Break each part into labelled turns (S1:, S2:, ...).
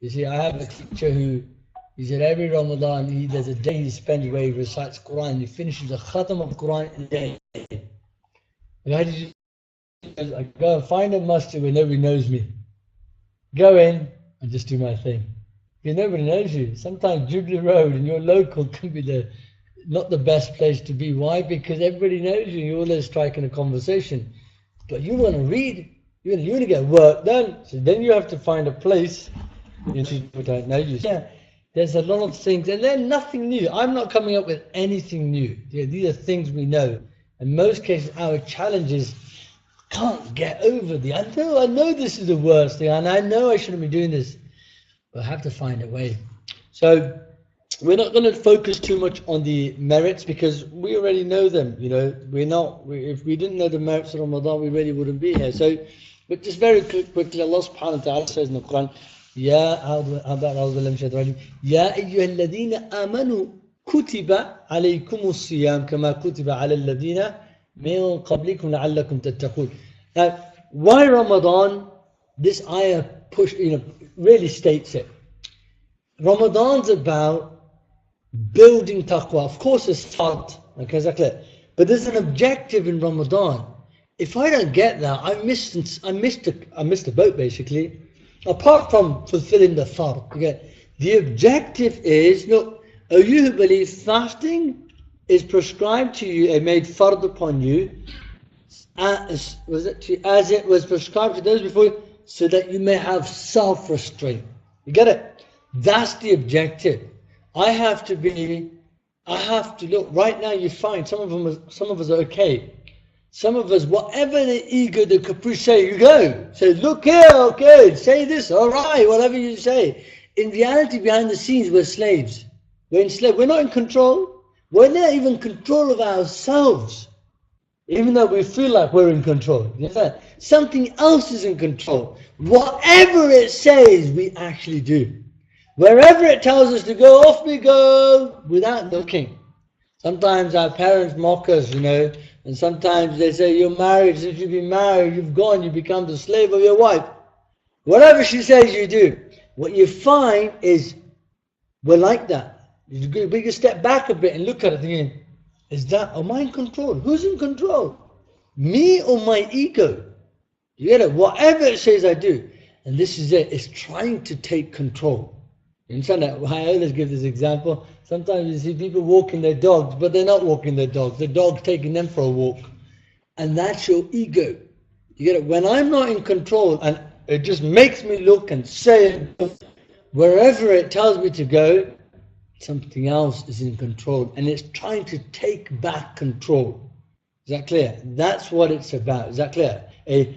S1: You see, I have a teacher who, he said every Ramadan, there's a day he spends where he recites Quran. He finishes a khatam of Quran in a day. And how did you do? I go and find a masjid where nobody knows me. Go in and just do my thing. Because nobody knows you. Sometimes Jubilee Road and your local can be not the best place to be. Why? Because everybody knows you. You're always striking a conversation. But you want to read. You want to get work done. So then you have to find a place. People don't know you. Yeah, there's a lot of things. And they're nothing new. I'm not coming up with anything new. Yeah, these are things we know. In most cases, our challenge is, can't get over I know this is the worst thing. And I know I shouldn't be doing this. But I have to find a way. So we're not going to focus too much on the merits because we already know them. If we didn't know the merits of Ramadan, we really wouldn't be here. So, but just very quickly, Allah subhanahu wa ta'ala says in the Quran, Ya ayyuha alladhina amanu kutiba alaykumus siyam kama kutiba ala alladhina min qablikum la'allakum tattaqun. Now, why Ramadan? This ayah really states it. Ramadan's about building taqwa. Of course, it's fard, okay, exactly. But there's an objective in Ramadan. If I don't get that, I missed the boat basically. Apart from fulfilling the fard, okay. The objective is, look, O you who believe, fasting is prescribed to you and made fard upon you, as it was prescribed to those before you, so that you may have self-restraint. You get it? That's the objective. I have to look, right now you find some of us are okay. Some of us, whatever the ego, the caprice say, you go. Say, look here, okay, say this, all right, whatever you say. In reality, behind the scenes, we're slaves. We're enslaved. We're not in control. We're not even in control of ourselves. Even though we feel like we're in control. You know, something else is in control. Whatever it says, we actually do. Wherever it tells us to go, off we go, without looking. Sometimes our parents mock us, and sometimes they say, you're married, since you've been married, you've gone, you become the slave of your wife. Whatever she says, you do. What you find is, we're like that. We can step back a bit and look at it thinking, am I in control? Who's in control? Me or my ego? You get it? Whatever it says, I do. And this is it. It's trying to take control. You understand that? I always give this example. Sometimes you see people walking their dogs, but they're not walking their dogs. The dog's taking them for a walk. And that's your ego. You get it? When I'm not in control, and it just makes me look and say, wherever it tells me to go, something else is in control. And it's trying to take back control. Is that clear? That's what it's about. Is that clear?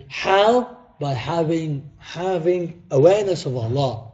S1: How? By having awareness of Allah.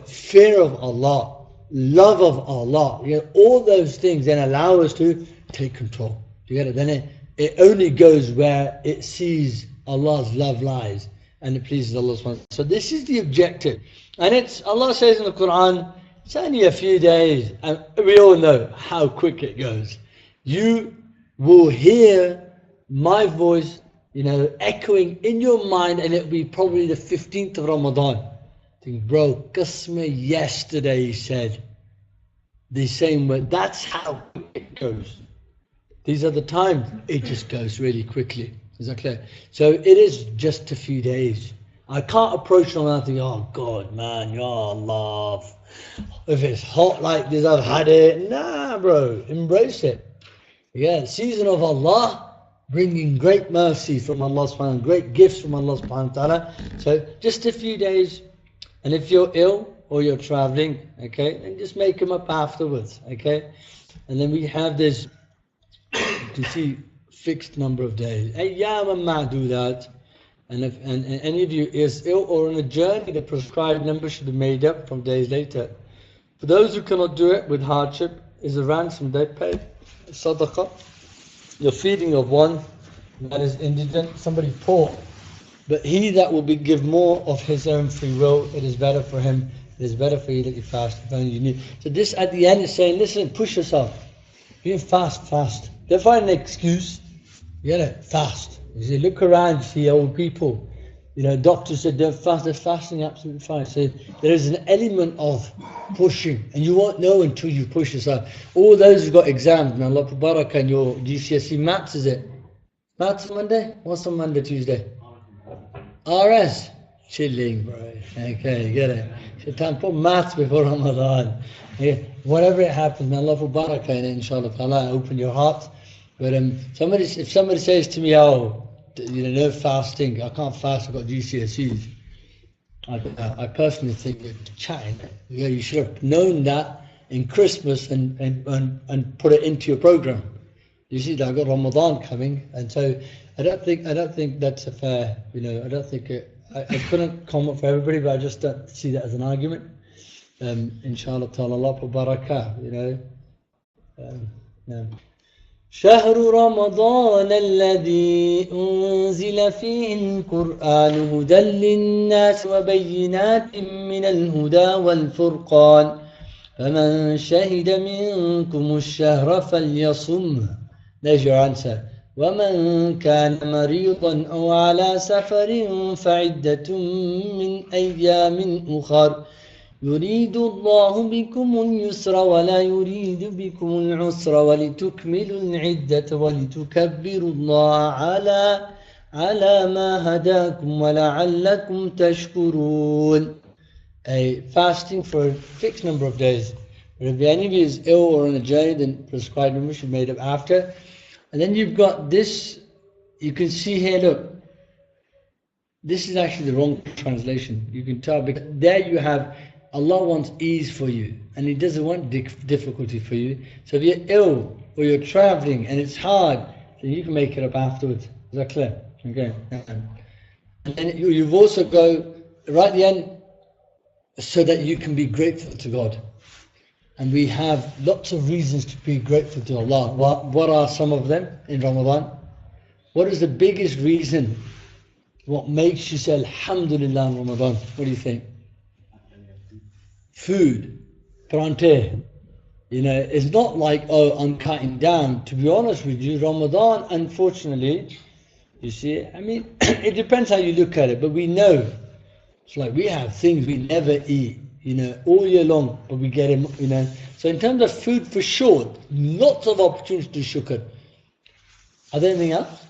S1: Fear of Allah, love of Allah, all those things then allow us to take control. You get it? Then it only goes where it sees Allah's love lies and it pleases Allah subhanahu wa ta'ala. So this is the objective. And Allah says in the Quran, it's only a few days, and we all know how quick it goes. You will hear my voice, echoing in your mind, and it'll be probably the 15th of Ramadan. Think, bro, Qasma yesterday he said the same word. That's how it goes. These are the times it just goes really quickly. Is that clear? So it is just a few days. I can't approach them and think, oh God, man, Ya Allah. If it's hot like this, I've had it. Nah, bro, embrace it. Yeah, season of Allah, bringing great mercy from Allah subhanahu wa ta'ala, great gifts from Allah subhanahu wa ta'ala. So just a few days. And if you're ill or you're traveling, okay, then just make them up afterwards, okay? And then we have this, to see, fixed number of days. Ayyam ma'dudat. And if any of you is ill or on a journey, the prescribed number should be made up from days later. For those who cannot do it with hardship, is a ransom they pay, sadaqah. You're feeding of one that is indigent, somebody poor. But he that will give more of his own free will, it is better for him. It is better for you that you fast if only you need. So this at the end is saying, listen, push yourself. You fast. Don't find an excuse. You gotta fast. You see, look around, you see old people. You know, doctors said don't fast. They're fasting absolutely fine. So there is an element of pushing, and you won't know until you push yourself. All those who've got exams, and Allah Barak and your GCSE maths, is it? Maths Monday? What's on Monday, Tuesday? RS. Chilling, bro. Okay, get it. Shaitan, put maths before Ramadan. Yeah. Whatever it happens, may Allah Barak in it, inshallah ta'ala, open your heart. But if somebody says to me, oh, you know, no fasting, I can't fast, I've got GCSEs. I personally think you're chatting. Yeah, you should have known that in Christmas and put it into your program. You see that I've got Ramadan coming, and so I don't think that's a fair. You know, I don't think I couldn't comment for everybody, but I just don't see that as an argument. Inshallah ta'ala, Allah barakah. You know. Yeah. شهر رمضان الذي أنزل فيه القرآن هدى للناس وبينات من الهدى والفرقان فمن شهد منكم الشهر فليصمه. There's your answer. ومن كان مريضا أو على سفر فعدة من أيام أخر يريد الله بكم اليسر ولا يريد بكم العسر ولتكملوا العدة ولتكبروا الله على ما هداكم ولعلكم تشكرون. A fasting for a fixed number of days. But if any of you is ill or on a journey, then prescribed number should be made up after. And then you've got this, you can see here, look, this is actually the wrong translation. You can tell, because there you have Allah wants ease for you, and He doesn't want difficulty for you. So if you're ill or you're traveling and it's hard, then you can make it up afterwards. Is that clear? Okay. And then you've also go right at the end, so that you can be grateful to God. And we have lots of reasons to be grateful to Allah. What are some of them in Ramadan? What is the biggest reason? What makes you say Alhamdulillah in Ramadan? What do you think? Food, prante. You know, it's not like, oh, I'm cutting down. To be honest with you, Ramadan, unfortunately, you see, I mean, it depends how you look at it, but we know. It's like we have things we never eat, you know, all year long, but we get them, you know. So in terms of food, for sure, lots of opportunities to shukr. Are there anything else?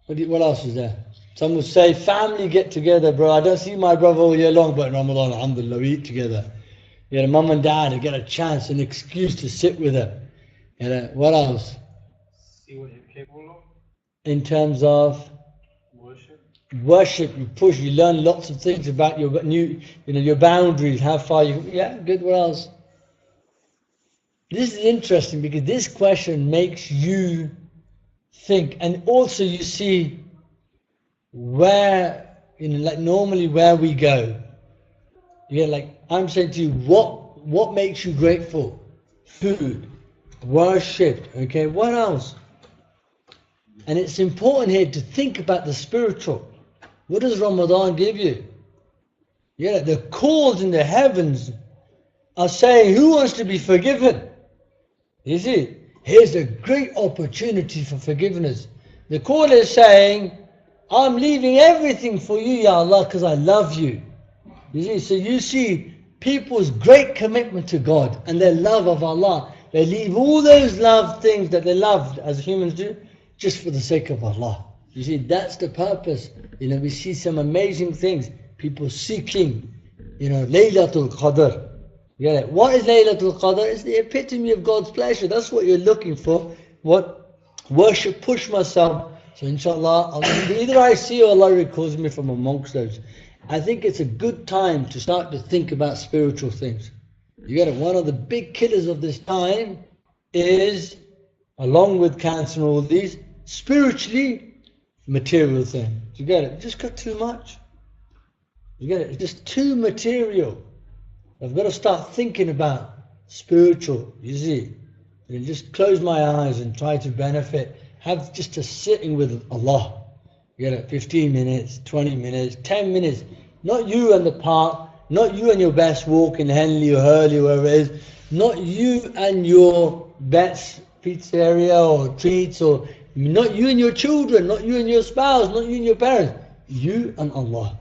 S1: What else is there? Some would say, family get together, bro. I don't see my brother all year long, but in Ramadan, alhamdulillah, we eat together. You know, mum and dad, I get a chance, an excuse to sit with her. You know, what else?
S2: See what you're capable of.
S1: In terms of worship, you push, you learn lots of things about your your boundaries, how far you, yeah, good, what else? This is interesting because this question makes you think, and also you see where, you know, like normally where we go. Yeah, like I'm saying to you, what makes you grateful? Food, worship, okay, what else? And it's important here to think about the spiritual. What does Ramadan give you? Yeah, the calls in the heavens are saying, who wants to be forgiven? You see, here's a great opportunity for forgiveness. The call is saying, I'm leaving everything for you, Ya Allah, because I love you. You see, so you see people's great commitment to God and their love of Allah. They leave all those love things that they loved as humans do, just for the sake of Allah. You see, that's the purpose. You know, we see some amazing things. People seeking, you know, Laylatul Qadr. Yeah, what is Laylatul Qadr? It's the epitome of God's pleasure. That's what you're looking for. What worship, push myself. So inshallah, either I see or Allah recalls me from amongst those. I think it's a good time to start to think about spiritual things. You get it? One of the big killers of this time is, along with cancer and all these, spiritually material things. You get it? It just got too much. You get it? It's just too material. I've got to start thinking about spiritual, you see. And just close my eyes and try to benefit. Have just a sitting with Allah. You get it? 15 minutes, 20 minutes, 10 minutes. Not you and the park, not you and your best walk in Henley or Hurley, wherever it is. Not you and your best pizzeria or treats or Not you and your children, not you and your spouse, not you and your parents. You and Allah.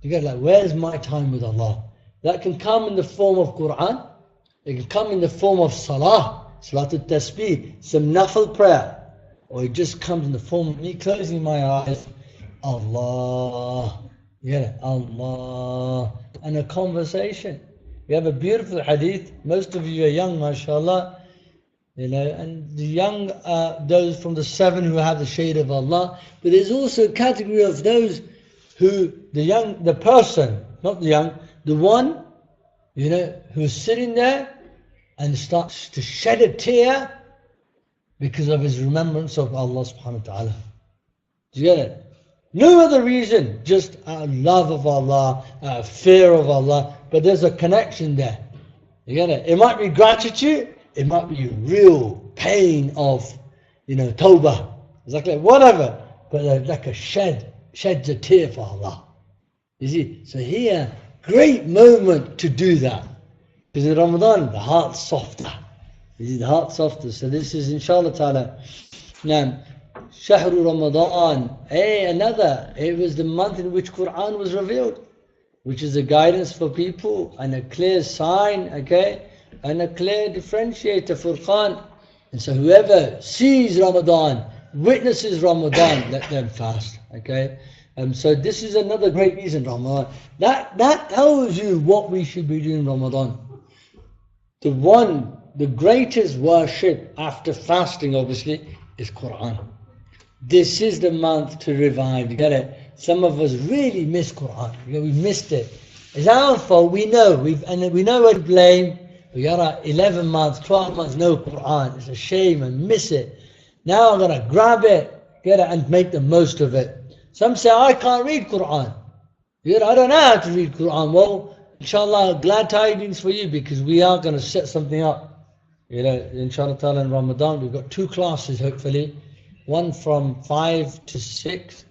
S1: You get like, where's my time with Allah? That can come in the form of Quran. It can come in the form of Salah, Salatul Tasbih, some nafil prayer. Or it just comes in the form of me closing my eyes. Allah. Yeah, Allah. And a conversation. We have a beautiful hadith. Most of you are young, mashallah. And the young are those from the 7 who have the shade of Allah. But there's also a category of those who, the person, not the young, the one, who's sitting there and starts to shed a tear because of his remembrance of Allah subhanahu wa ta'ala. Do you get it? No other reason, just out of love of Allah, out of fear of Allah, but there's a connection there. You get it? It might be gratitude, it might be real pain of, tawbah, exactly, whatever, but like a sheds a tear for Allah. You see? So here, great moment to do that. Because in Ramadan, the heart's softer. You see, the heart's softer. So this is inshallah ta'ala. Now, Shahru Ramadan, it was the month in which Quran was revealed, which is a guidance for people and a clear sign, okay, and a clear differentiator for Quran. And so whoever sees Ramadan, witnesses Ramadan, let them fast, okay. So this is another great reason, Ramadan. That tells you what we should be doing in Ramadan. The greatest worship after fasting, obviously, is Quran. This is the month to revive. You get it? Some of us really miss Quran. We missed it. It's our fault. We know. We know where to blame. We got 11 months, 12 months, no Quran. It's a shame and miss it. Now I'm going to grab it, get it, and make the most of it. Some say, I can't read Quran. I don't know how to read Quran. Well, inshallah, glad tidings for you, because we are going to set something up. Inshallah ta'ala in Ramadan, we've got 2 classes hopefully. One from 5 to 6,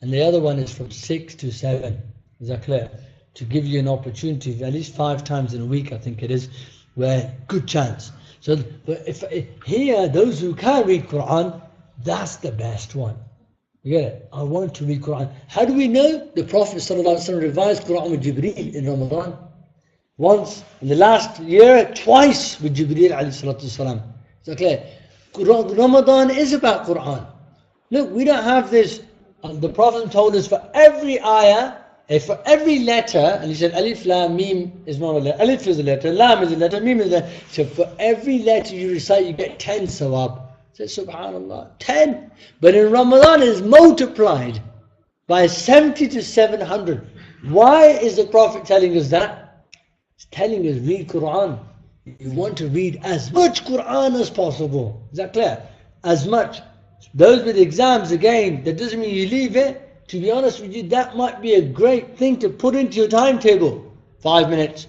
S1: and the other one is from 6 to 7. Is that clear? To give you an opportunity, at least 5 times in a week, I think it is, where good chance. So, but if here, those who can read Quran, that's the best one. You get it? I want to read Quran. How do we know? The Prophet ﷺ revised Quran with Jubilee in Ramadan. Once in the last year, twice with Jubilee alayhi salatu wasalam. Is that clear? Ramadan is about Quran. Look, we don't have this. The Prophet told us for every ayah, for every letter, and he said alif, lam, mim is not a letter. Alif is a letter, lam is a letter, mim is a letter. So for every letter you recite, you get 10 sawab. Say subhanallah, 10. But in Ramadan it is multiplied by 70 to 700. Why is the Prophet telling us that? He's telling us read Quran. You want to read as much Quran as possible. Is that clear? As much. Those with exams, again, that doesn't mean you leave it. To be honest with you, that might be a great thing to put into your timetable. 5 minutes.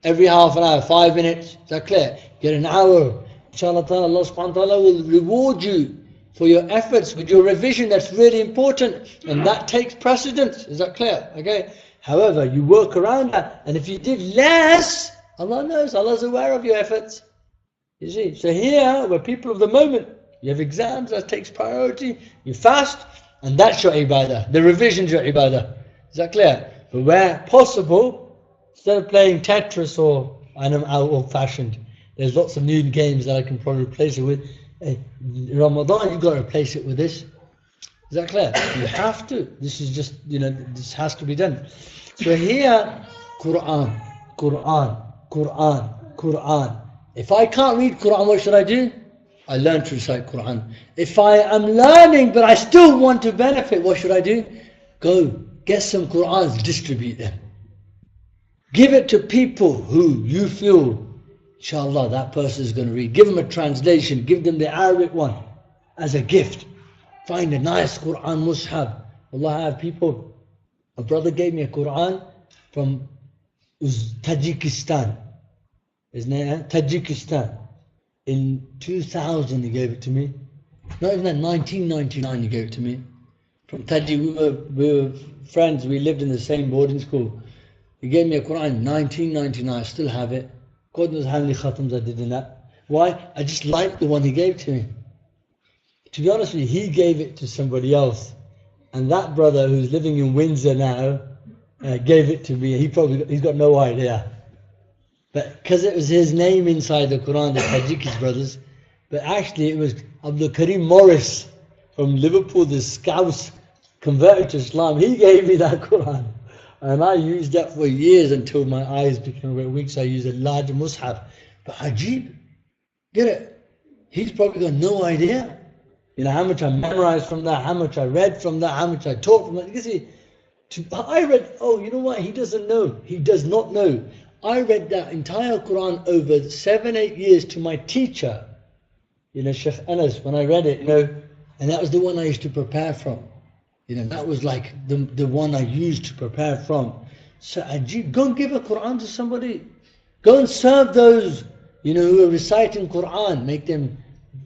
S1: Every half an hour, 5 minutes. Is that clear? Get an hour. Inshallah ta'ala, Allah subhanahu wa ta'ala will reward you for your efforts with your revision. That's really important. And that takes precedence. Is that clear? Okay. However, you work around that. And if you did less, Allah knows, Allah's aware of your efforts. You see, so here, we're people of the moment. You have exams, that takes priority. You fast, and that's your ibadah. The revision's your ibadah. Is that clear? But where possible, instead of playing Tetris or old-fashioned, there's lots of new games that I can probably replace it with. Ramadan, you've got to replace it with this. Is that clear? You have to. This is just, this has to be done. So here, Quran. If I can't read Quran, what should I do? I learn to recite Quran. If I am learning but I still want to benefit, what should I do? Go get some Qurans, distribute them. Give it to people who you feel, inshallah, that person is going to read. Give them a translation, give them the Arabic one as a gift. Find a nice Quran mushaf. Allah, I have people, a brother gave me a Quran from Tajikistan. Isn't it? Tajikistan. In 2000 he gave it to me. Not even that, 1999 he gave it to me. From Tajik, we were friends, we lived in the same boarding school. He gave me a Quran in 1999, I still have it. God knows how many khatams I did in that. Why? I just liked the one he gave to me. to be honest with you, he gave it to somebody else. And that brother who's living in Windsor now gave it to me. He's got no idea. But because it was his name inside the Quran, the Tajikis brothers, but actually it was Abdul Karim Morris from Liverpool, the Scouse, converted to Islam. He gave me that Quran. And I used that for years until my eyes became a bit weak, so I used a larger mushaf. But Ajib, get it? He's probably got no idea. You know, how much I memorized from that, how much I read from that, how much I taught from that. You can see, I read, you know what? He doesn't know. He does not know. I read that entire Quran over 7-8 years to my teacher, you know, Shaykh Anas, when I read it, you know, and that was the one I used to prepare from. You know, that was like the one I used to prepare from. So Ajib, go and give a Quran to somebody. Go and serve those, you know, who are reciting Quran. Make them,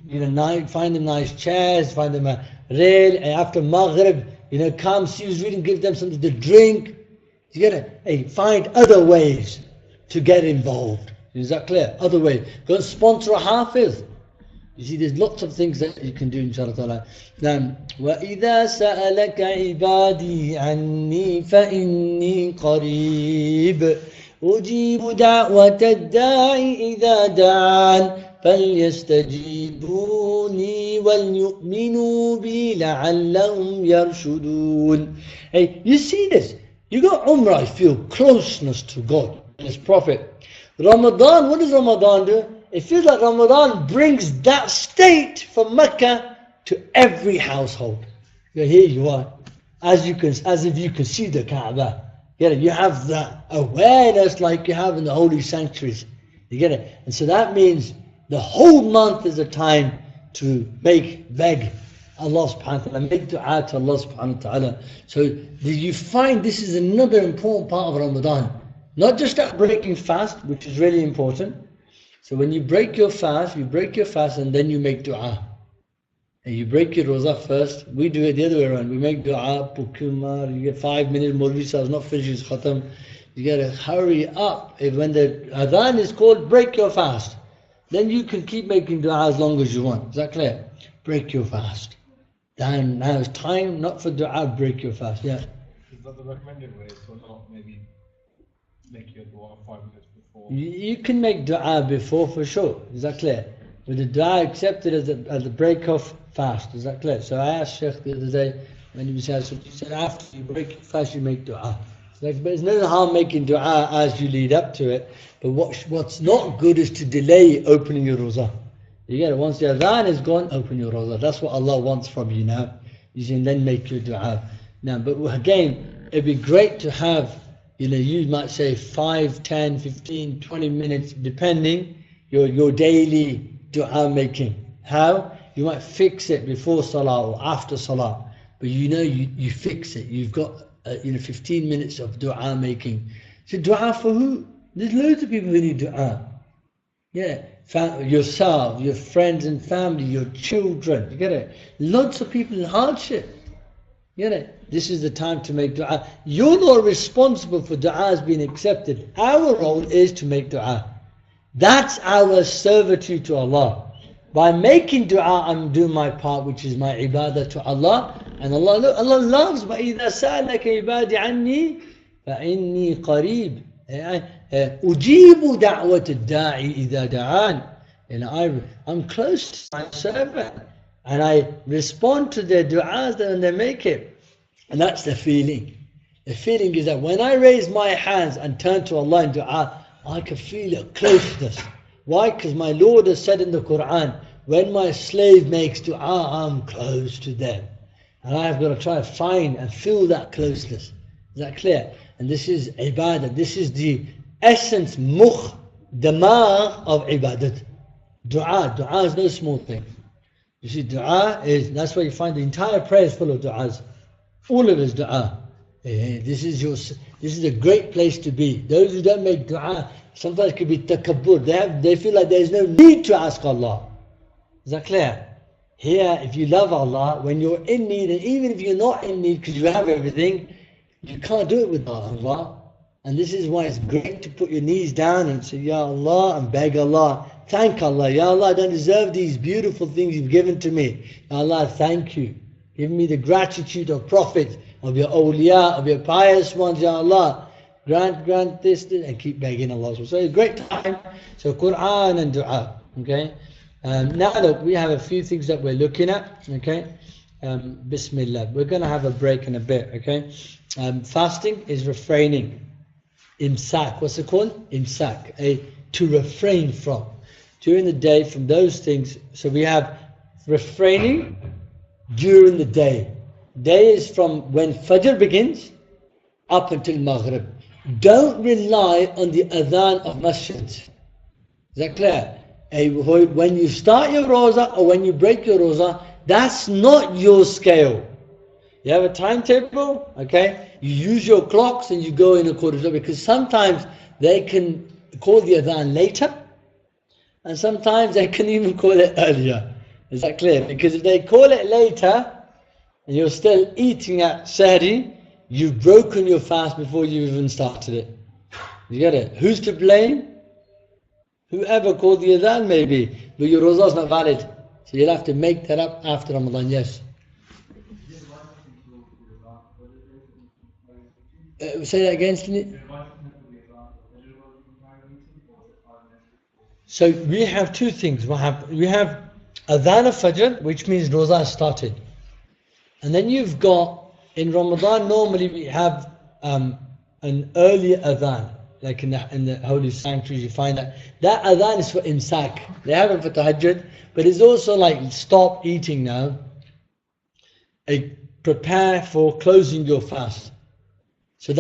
S1: you know, find them nice chairs, find them a rail, and after Maghrib, you know, come see who's reading, give them something to drink. You get it? Hey, find other ways to get involved. Is that clear? Other ways. Go and sponsor a hafiz. You see, there's lots of things that you can do, inshallah ta'ala. Now, وَإِذَا سَأَلَكَ عِبَادِي عَنِّي فَإِنِّي قَرِيبٌ أُجِيبُ دَعْوَةَ الدَّاعِ إِذَا دَعَانِ فَلْيَسْتَجِيبُونِي وَلْيُؤْمِنُوا بِي لَعَلَّهُمْ يَرْشُدُونَ. Hey, you see this? You got Umrah, you feel closeness to God and His Prophet. Ramadan, what does Ramadan do? It feels like Ramadan brings that state from Mecca to every household. Here you are, as if you can see the Kaaba. You have that awareness like you have in the holy sanctuaries. You get it? And so that means the whole month is a time to beg Allah subhanahu wa ta'ala, make dua to Allah subhanahu wa ta'ala. So you find this is another important part of Ramadan. Not just that breaking fast, which is really important. So when you break your fast and then you make dua. And you break your roza first. We do it the other way around. We make dua, pukumar, you get 5 minutes, Maulvi Sahib's not finished his khatam. You got to hurry up. When the adhan is called, break your fast. Then you can keep making dua as long as you want. Is that clear? Break your fast. Then now it's time not for dua, break your fast. Yeah.
S2: Is that the recommended way? So not maybe make your dua 5 minutes before?
S1: You can make dua before for sure. Is that clear? With the dua accepted as the break of fast. Is that clear? So I asked Shaykh the other day when he said after you break your fast you make dua. But there's no harm making dua as you lead up to it. But what's not good is to delay opening your roza. You get it? Once the adhan is gone, open your roza. That's what Allah wants from you now. You can then make your dua. Now, but again, it'd be great to have, you might say 5, 10, 15, 20 minutes, depending your daily dua making. How? You might fix it before salah or after salah. But you fix it. You've got 15 minutes of dua making. So dua for who? There's loads of people who need dua. Yeah. Yourself, your friends and family, your children. You get it? Lots of people in hardship. You get it? This is the time to make dua. You're not responsible for du'as being accepted. Our role is to make dua. That's our servitude to Allah. By making dua, I'm doing my part, which is my ibadah to Allah. And Allah loves. وَإِذَا سَأَلَكَ عِبَادِ عَنِّي فَإِنِّي قَرِيبٌ أُجِيبُ دَعْوَةَ الدَّاعِ إِذَا دَعَانِ. I'm close to my servant. And I respond to their du'as and they make it. And that's the feeling. The feeling is that when I raise my hands and turn to Allah in dua, I can feel a closeness. Why? Because my Lord has said in the Quran, when my slave makes dua, I'm close to them. And I've got to try to find and feel that closeness. Is that clear? And this is ibadah. This is the essence, mukh, damagh of ibadat. Dua is no small thing. You see, that's why you find the entire prayer is full of du'as. All of it is dua. This is a great place to be. Those who don't make dua, sometimes it could be takabbur. They feel like there is no need to ask Allah. Is that clear? Here, if you love Allah, when you're in need, and even if you're not in need because you have everything, you can't do it without Allah. And this is why it's great to put your knees down and say, Ya Allah, and beg Allah. thank Allah. Ya Allah, I don't deserve these beautiful things you've given to me. Ya Allah, thank you. Give me the gratitude of prophets, of your awliya, of your pious ones, Ya Allah. Grant this, and keep begging Allah. So it's a great time. So Quran and dua. Okay. Now look, we have a few things that we're looking at. Okay. Bismillah. We're going to have a break in a bit. Okay. Fasting is refraining. Imsak. What's it called? Imsak. To refrain from. During the day from those things. So we have refraining during the day. Day is from when Fajr begins up until Maghrib. Don't rely on the adhan of masjids. Is that clear? When you start your roza or when you break your roza, that's not your scale. You have a timetable, okay? You use your clocks and you go in accordance with it, because sometimes they can call the adhan later and sometimes they can even call it earlier. Is that clear? Because if they call it later and you're still eating at sehri, you've broken your fast before you even started it. You get it? Who's to blame? Whoever called the adhan maybe, but your roza is not valid. So you'll have to make that up after Ramadan, yes. Say that again, Slinit. So we have two things. We have adhan of Fajr, which means roza has started. And then you've got, in Ramadan normally we have an earlier adhan. Like in the holy sanctuaries, you find that adhan is for imsak. They have it for tahajjud, but it's also like stop eating now. Prepare for closing your fast. So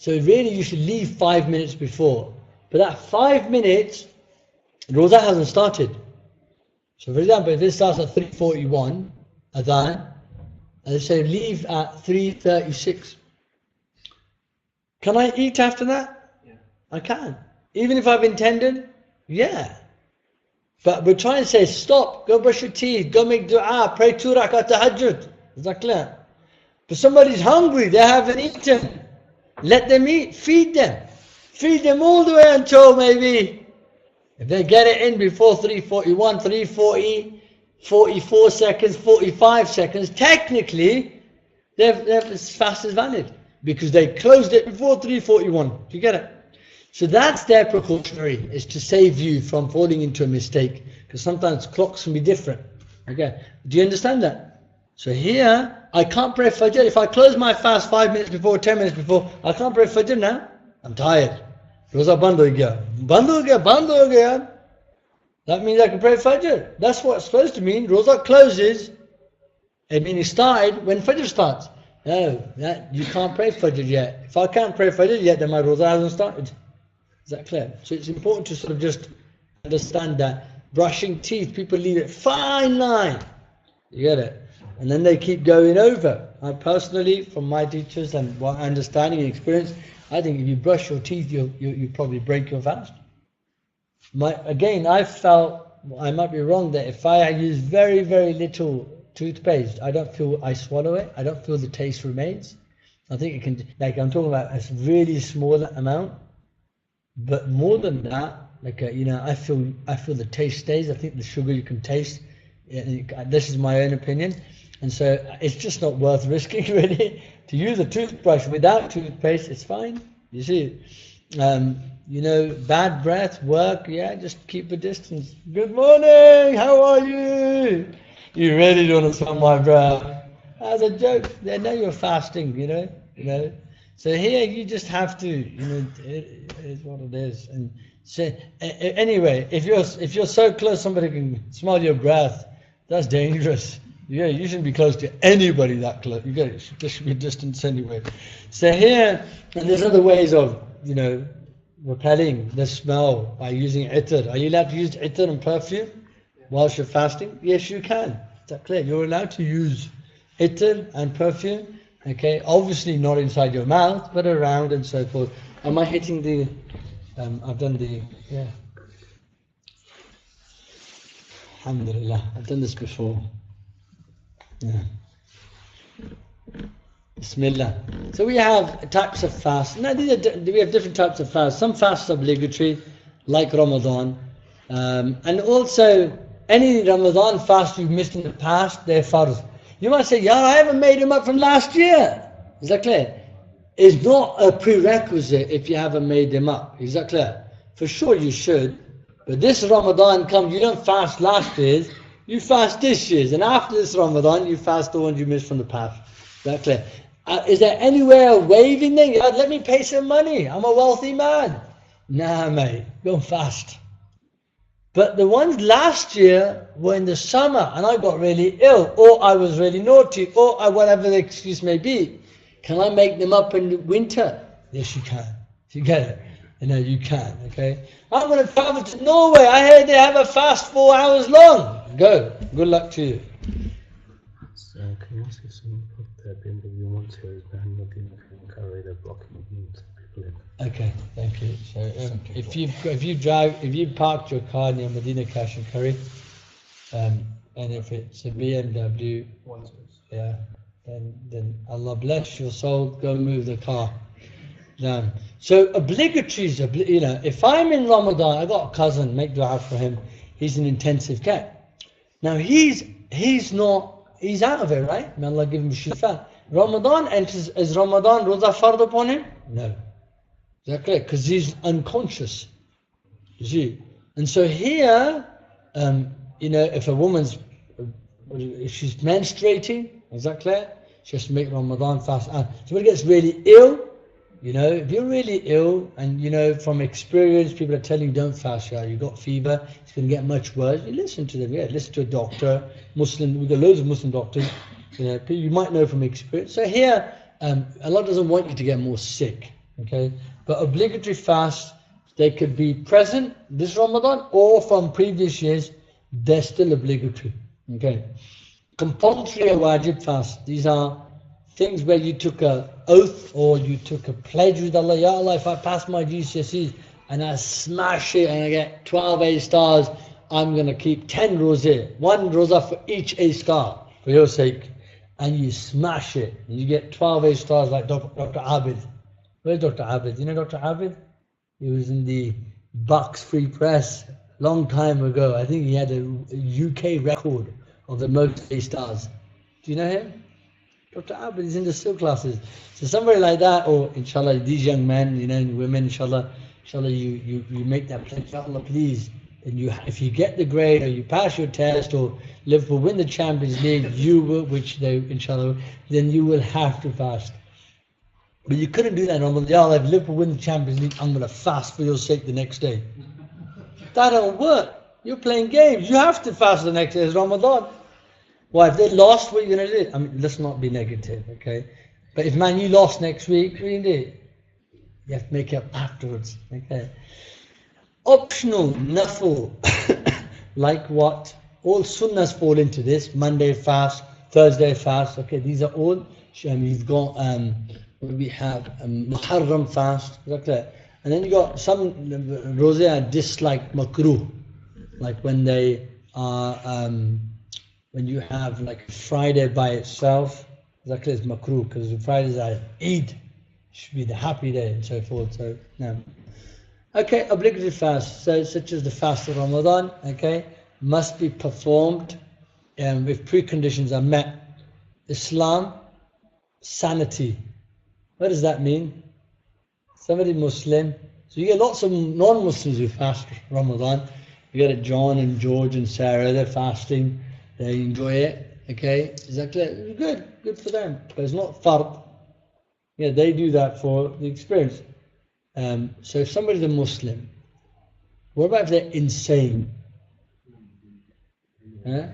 S1: really you should leave 5 minutes before. But that 5 minutes, roza hasn't started. So for example, if it starts at 3:41, adhan, and they say leave at 3:36. Can I eat after that? I can. Even if I've intended? Yeah. But we're trying to say, stop, go brush your teeth, go make dua, pray 2 rakat tahajjud. Is that clear? But somebody's hungry, they haven't eaten. Let them eat, feed them. Feed them all the way until maybe, if they get it in before 3:41, 3:40, 44 seconds, 45 seconds, technically, their fast is valid. Because they closed it before 3:41. Do you get it? So that's their precautionary, is to save you from falling into a mistake. Because sometimes clocks can be different. Okay, do you understand that? So here, I can't pray Fajr. If I close my fast 5 minutes before, 10 minutes before, I can't pray Fajr now. I'm tired. Roza band ho gaya. Band ho gaya. That means I can pray Fajr. That's what it's supposed to mean. Roza closes. It means it started when Fajr starts. No, you can't pray Fajr yet. If I can't pray Fajr yet, then my Roza hasn't started. Is that clear? So it's important to sort of just understand that brushing teeth, people leave it fine line. You get it? And then they keep going over. I personally, from my teachers and what understanding and experience, I think if you brush your teeth, you probably break your fast. Again, I felt, I might be wrong, that if I use very, very little toothpaste, I don't feel I swallow it. I don't feel the taste remains. I think it can, like I'm talking about a really small amount. But more than that, like I feel the taste stays. I think the sugar you can taste. This is my own opinion, and so it's just not worth risking really to use a toothbrush without toothpaste. It's fine. You see, bad breath, work. Yeah, just keep a distance. Good morning. How are you? You really don't want to smell my breath. As a joke, they know you're fasting. You know. So here you just have to, it is what it is. And so, anyway, if you're so close, somebody can smell your breath. That's dangerous. Yeah, you shouldn't be close to anybody that close. There should be distance anyway. So here, and there's other ways of, repelling the smell by using itar. Are you allowed to use itar and perfume whilst you're fasting? Yes, you can. Is that clear? You're allowed to use itar and perfume. Okay, obviously not inside your mouth, but around and so forth. Am I hitting the? I've done the. Yeah. Alhamdulillah, I've done this before. Yeah. Bismillah. So we have types of fast. Now we have different types of fast. Some fasts are obligatory, like Ramadan. And also, any Ramadan fast you've missed in the past, they're farz. You might say, yeah, I haven't made them up from last year. Is that clear? It's not a prerequisite if you haven't made them up. Is that clear? For sure you should. But this Ramadan comes, you don't fast last year's, you fast this year's. And after this Ramadan, you fast the ones you missed from the past. Is that clear? Is there any way of waiving them? Yeah, let me pay some money. I'm a wealthy man. Nah, mate, go fast. But the ones last year were in the summer and I got really ill, or I was really naughty, or whatever the excuse may be. Can I make them up in the winter? Yes, you can. You get it? You can, okay? I'm going to travel to Norway. I heard they have a fast 4 hours long. Go. Good luck to you.
S3: So, can you ask if someone put that in the view once here is behind Medina and carry the blocking people in?
S1: Okay, thank you. So if you parked your car near Medina Cash and Curry, and if it's a BMW, yeah, then Allah bless your soul. Go move the car. So obligatory is, if I'm in Ramadan, I got a cousin, make dua for him. He's in intensive care. Now he's out of it, right? May Allah give him shifa. Ramadan enters, is Ramadan roza fard upon him? No. Is that correct? Because he's unconscious. You see? And so here, if a woman's, if she's menstruating, is that clear? She has to make Ramadan fast. Somebody gets really ill, if you're really ill and, from experience, people are telling you don't fast, you've got fever, it's going to get much worse. You listen to them, listen to a doctor, Muslim, we've got loads of Muslim doctors, you might know from experience. So here, Allah doesn't want you to get more sick, okay? But obligatory fasts, they could be present this Ramadan or from previous years, they're still obligatory, okay? Compulsory or wajib fast, these are things where you took an oath or you took a pledge with Allah. Ya Allah, if I pass my GCSEs and I smash it and I get 12 A stars, I'm going to keep 10 rosé, 1 rosa for each A star, for your sake. And you smash it, and you get 12 A stars like Dr. Abid. Where's Dr. Abid? You know Dr. Abid? He was in the Bucks Free Press long time ago. I think he had a UK record of the most A stars. Do you know him? Dr. Abid is in the still classes. So somebody like that, or inshallah, these young men, and women, inshallah, you make that pledge, inshallah, please. And if you get the grade, or you pass your test, or Liverpool win the Champions League, you will, which they, inshallah, then you will have to fast. But you couldn't do that in Ramadan. Ya Allah, if Liverpool win the Champions League, I'm going to fast for your sake the next day. That don't work. You're playing games. You have to fast the next day. It's Ramadan. Why, if they lost, what are you going to do? I mean, let's not be negative, okay? But if Man U lost next week, what do you do? You have to make it up afterwards, okay? Optional, nafil, like what? All sunnahs fall into this. Monday fast, Thursday fast, okay? These are all, you've got, we have Muharram fast, okay? And then you got some rosé are dislike makruh, like when they are, when you have like Friday by itself, exactly, it's makruh, because Fridays are Eid, should be the happy day and so forth. So no. Okay, obligatory fast, so such as the fast of Ramadan, okay, must be performed if preconditions are met. Islam, sanity. What does that mean? Somebody Muslim. So you get lots of non-Muslims who fast Ramadan. You get John and George and Sarah, they're fasting. They enjoy it, okay? Is that clear? Good for them. But it's not fard. Yeah, they do that for the experience. So if somebody's a Muslim, what about if they're insane? Huh?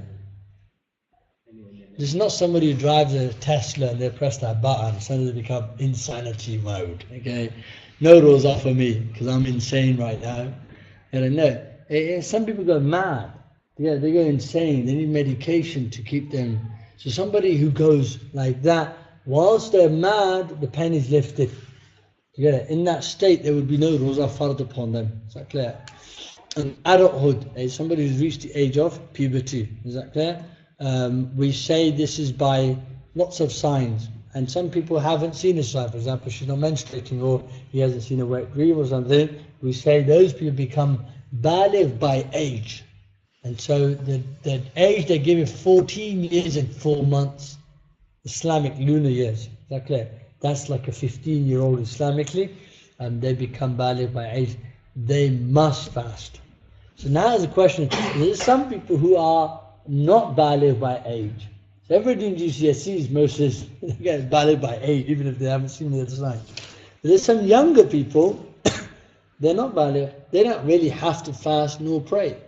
S1: This is not somebody who drives a Tesla and they press that button, suddenly they become insanity mode, okay? No rules off for me, because I'm insane right now. No, some people go mad. Yeah, they go insane. They need medication to keep them. So somebody who goes like that, whilst they're mad, the pen is lifted. You get it? In that state, there would be no roza fard upon them. Is that clear? And adulthood is somebody who's reached the age of puberty. Is that clear? We say this is by lots of signs. And some people haven't seen a sign. For example, she's not menstruating, or he hasn't seen a wet dream or something. We say those people become baligh by age. And so the age they give is 14 years and 4 months, Islamic lunar years. Is that clear? That's like a 15-year-old Islamically, and they become baligh by age. They must fast. So now there's a question, there's some people who are not baligh by age. So everybody in GCSEs, most is baligh by age, even if they haven't seen the other side. But there's some younger people, they're not baligh, they don't really have to fast nor pray.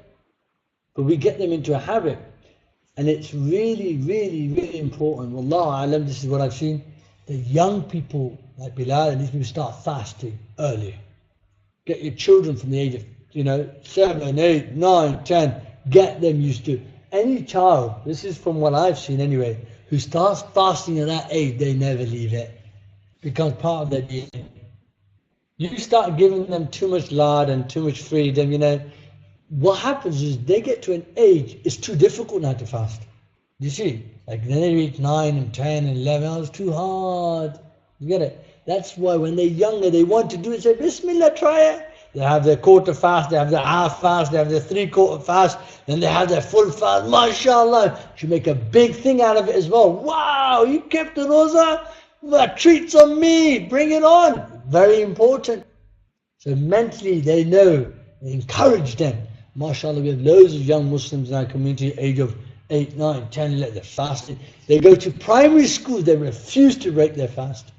S1: But we get them into a habit. And it's really, really, really important. Wallahu alam, this is what I've seen. The young people like Bilal and these people start fasting early. Get your children from the age of 7, 8, 9, 10, get them used to. Any child, this is from what I've seen anyway, who starts fasting at that age, they never leave it. It becomes part of their DNA. You start giving them too much lard and too much freedom, what happens is they get to an age, it's too difficult now to fast. You see, like then they reach 9 and 10 and 11, oh, it's too hard. You get it? That's why when they're younger, they want to do it, say, Bismillah, try it. They have their quarter fast, they have their half fast, they have their 3/4 fast, then they have their full fast. MashaAllah, you make a big thing out of it as well. Wow, you kept the roza? That treats on me, bring it on. Very important. So mentally they know, they encourage them. MashaAllah, we have loads of young Muslims in our community, age of 8, 9, 10, 11, they're fasting. They go to primary school, they refuse to break their fast.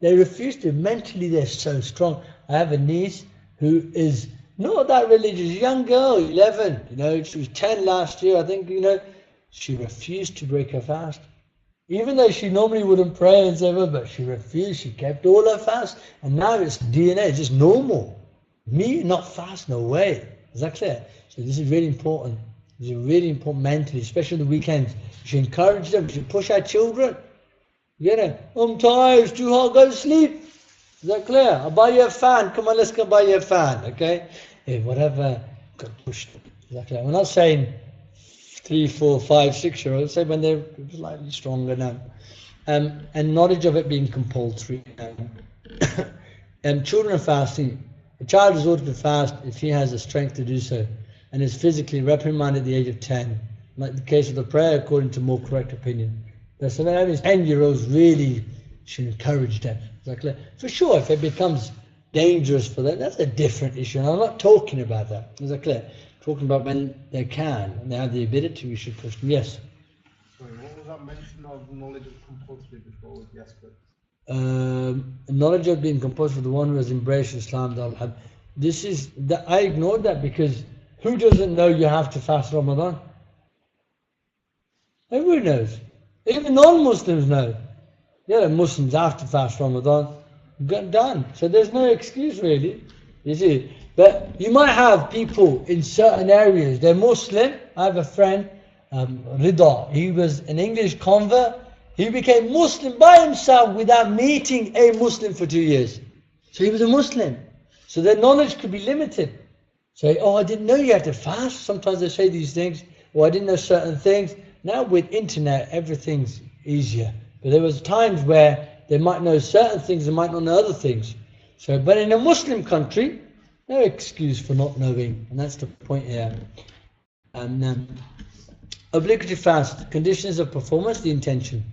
S1: They refuse to, mentally they're so strong. I have a niece who is not that religious, young girl, 11, she was 10 last year, I think, she refused to break her fast. Even though she normally wouldn't pray and say, but she refused, she kept all her fast, and now it's DNA, it's just normal. Me not fast, no way. Is that clear? So this is really important. This is really important mentally, especially on the weekends. You should encourage them, you should push our children. I'm tired, it's too hot, go to sleep. Is that clear? I'll buy you a fan. Come on, let's go buy you a fan, okay? Whatever, got pushed. Is that clear? We're not saying 3, 4, 5, 6-year-olds, say when they're slightly stronger now. And knowledge of it being compulsory. Children are fasting. A child is ordered to fast if he has the strength to do so and is physically reprimanded at the age of 10, like the case of the prayer according to more correct opinion. But so that means 10-year-olds really should encourage them. Is that clear? For sure, if it becomes dangerous for them, that's a different issue. And I'm not talking about that. Is that clear? I'm talking about when they can and they have the ability, we should push them. Yes?
S2: Sorry, what was that mention of knowledge of compulsory before with the aspects?
S1: Knowledge of being compulsory for the one who has embraced Islam. I ignored that because who doesn't know you have to fast Ramadan? Everyone knows. Even non-Muslims know. Muslims have to fast Ramadan. Done. So there's no excuse really. You see. But you might have people in certain areas, they're Muslim. I have a friend, Rida. He was an English convert. He became Muslim by himself without meeting a Muslim for 2 years. So he was a Muslim. So their knowledge could be limited. Say, I didn't know you had to fast. Sometimes they say these things. I didn't know certain things. Now with internet, everything's easier. But there was times where they might know certain things, they might not know other things. So, but in a Muslim country, no excuse for not knowing. And that's the point here. Obligatory fast, conditions of performance, the intention.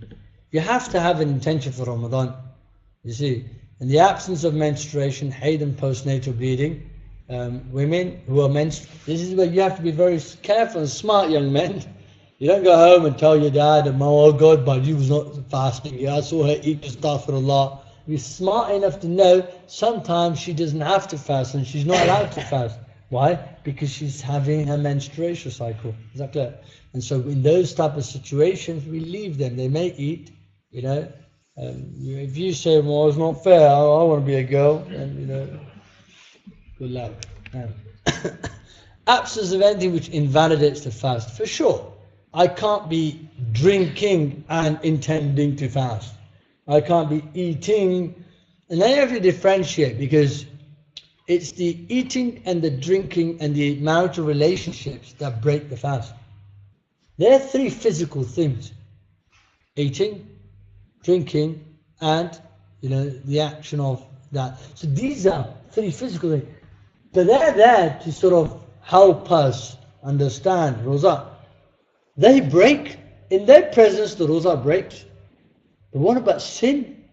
S1: You have to have an intention for Ramadan. You see, in the absence of menstruation, haid and postnatal bleeding, women who are menstruating, this is where you have to be very careful and smart, young men. You don't go home and tell your dad, oh God, but you was not fasting. Yeah, I saw her eat astaghfirullah. You're smart enough to know sometimes she doesn't have to fast and she's not allowed to fast. Why? Because she's having her menstruation cycle. Is that clear? And so in those type of situations, we leave them. They may eat, if you say, well, it's not fair, I want to be a girl, then, good luck. Absence of anything which invalidates the fast. For sure, I can't be drinking and intending to fast. I can't be eating. And then you have to differentiate because it's the eating and the drinking and the marital relationships that break the fast. There are 3 physical things. Eating, drinking, and the action of that. So these are 3 physical things. But they're there to sort of help us understand Roza. They break, in their presence the Roza breaks. But what about sin?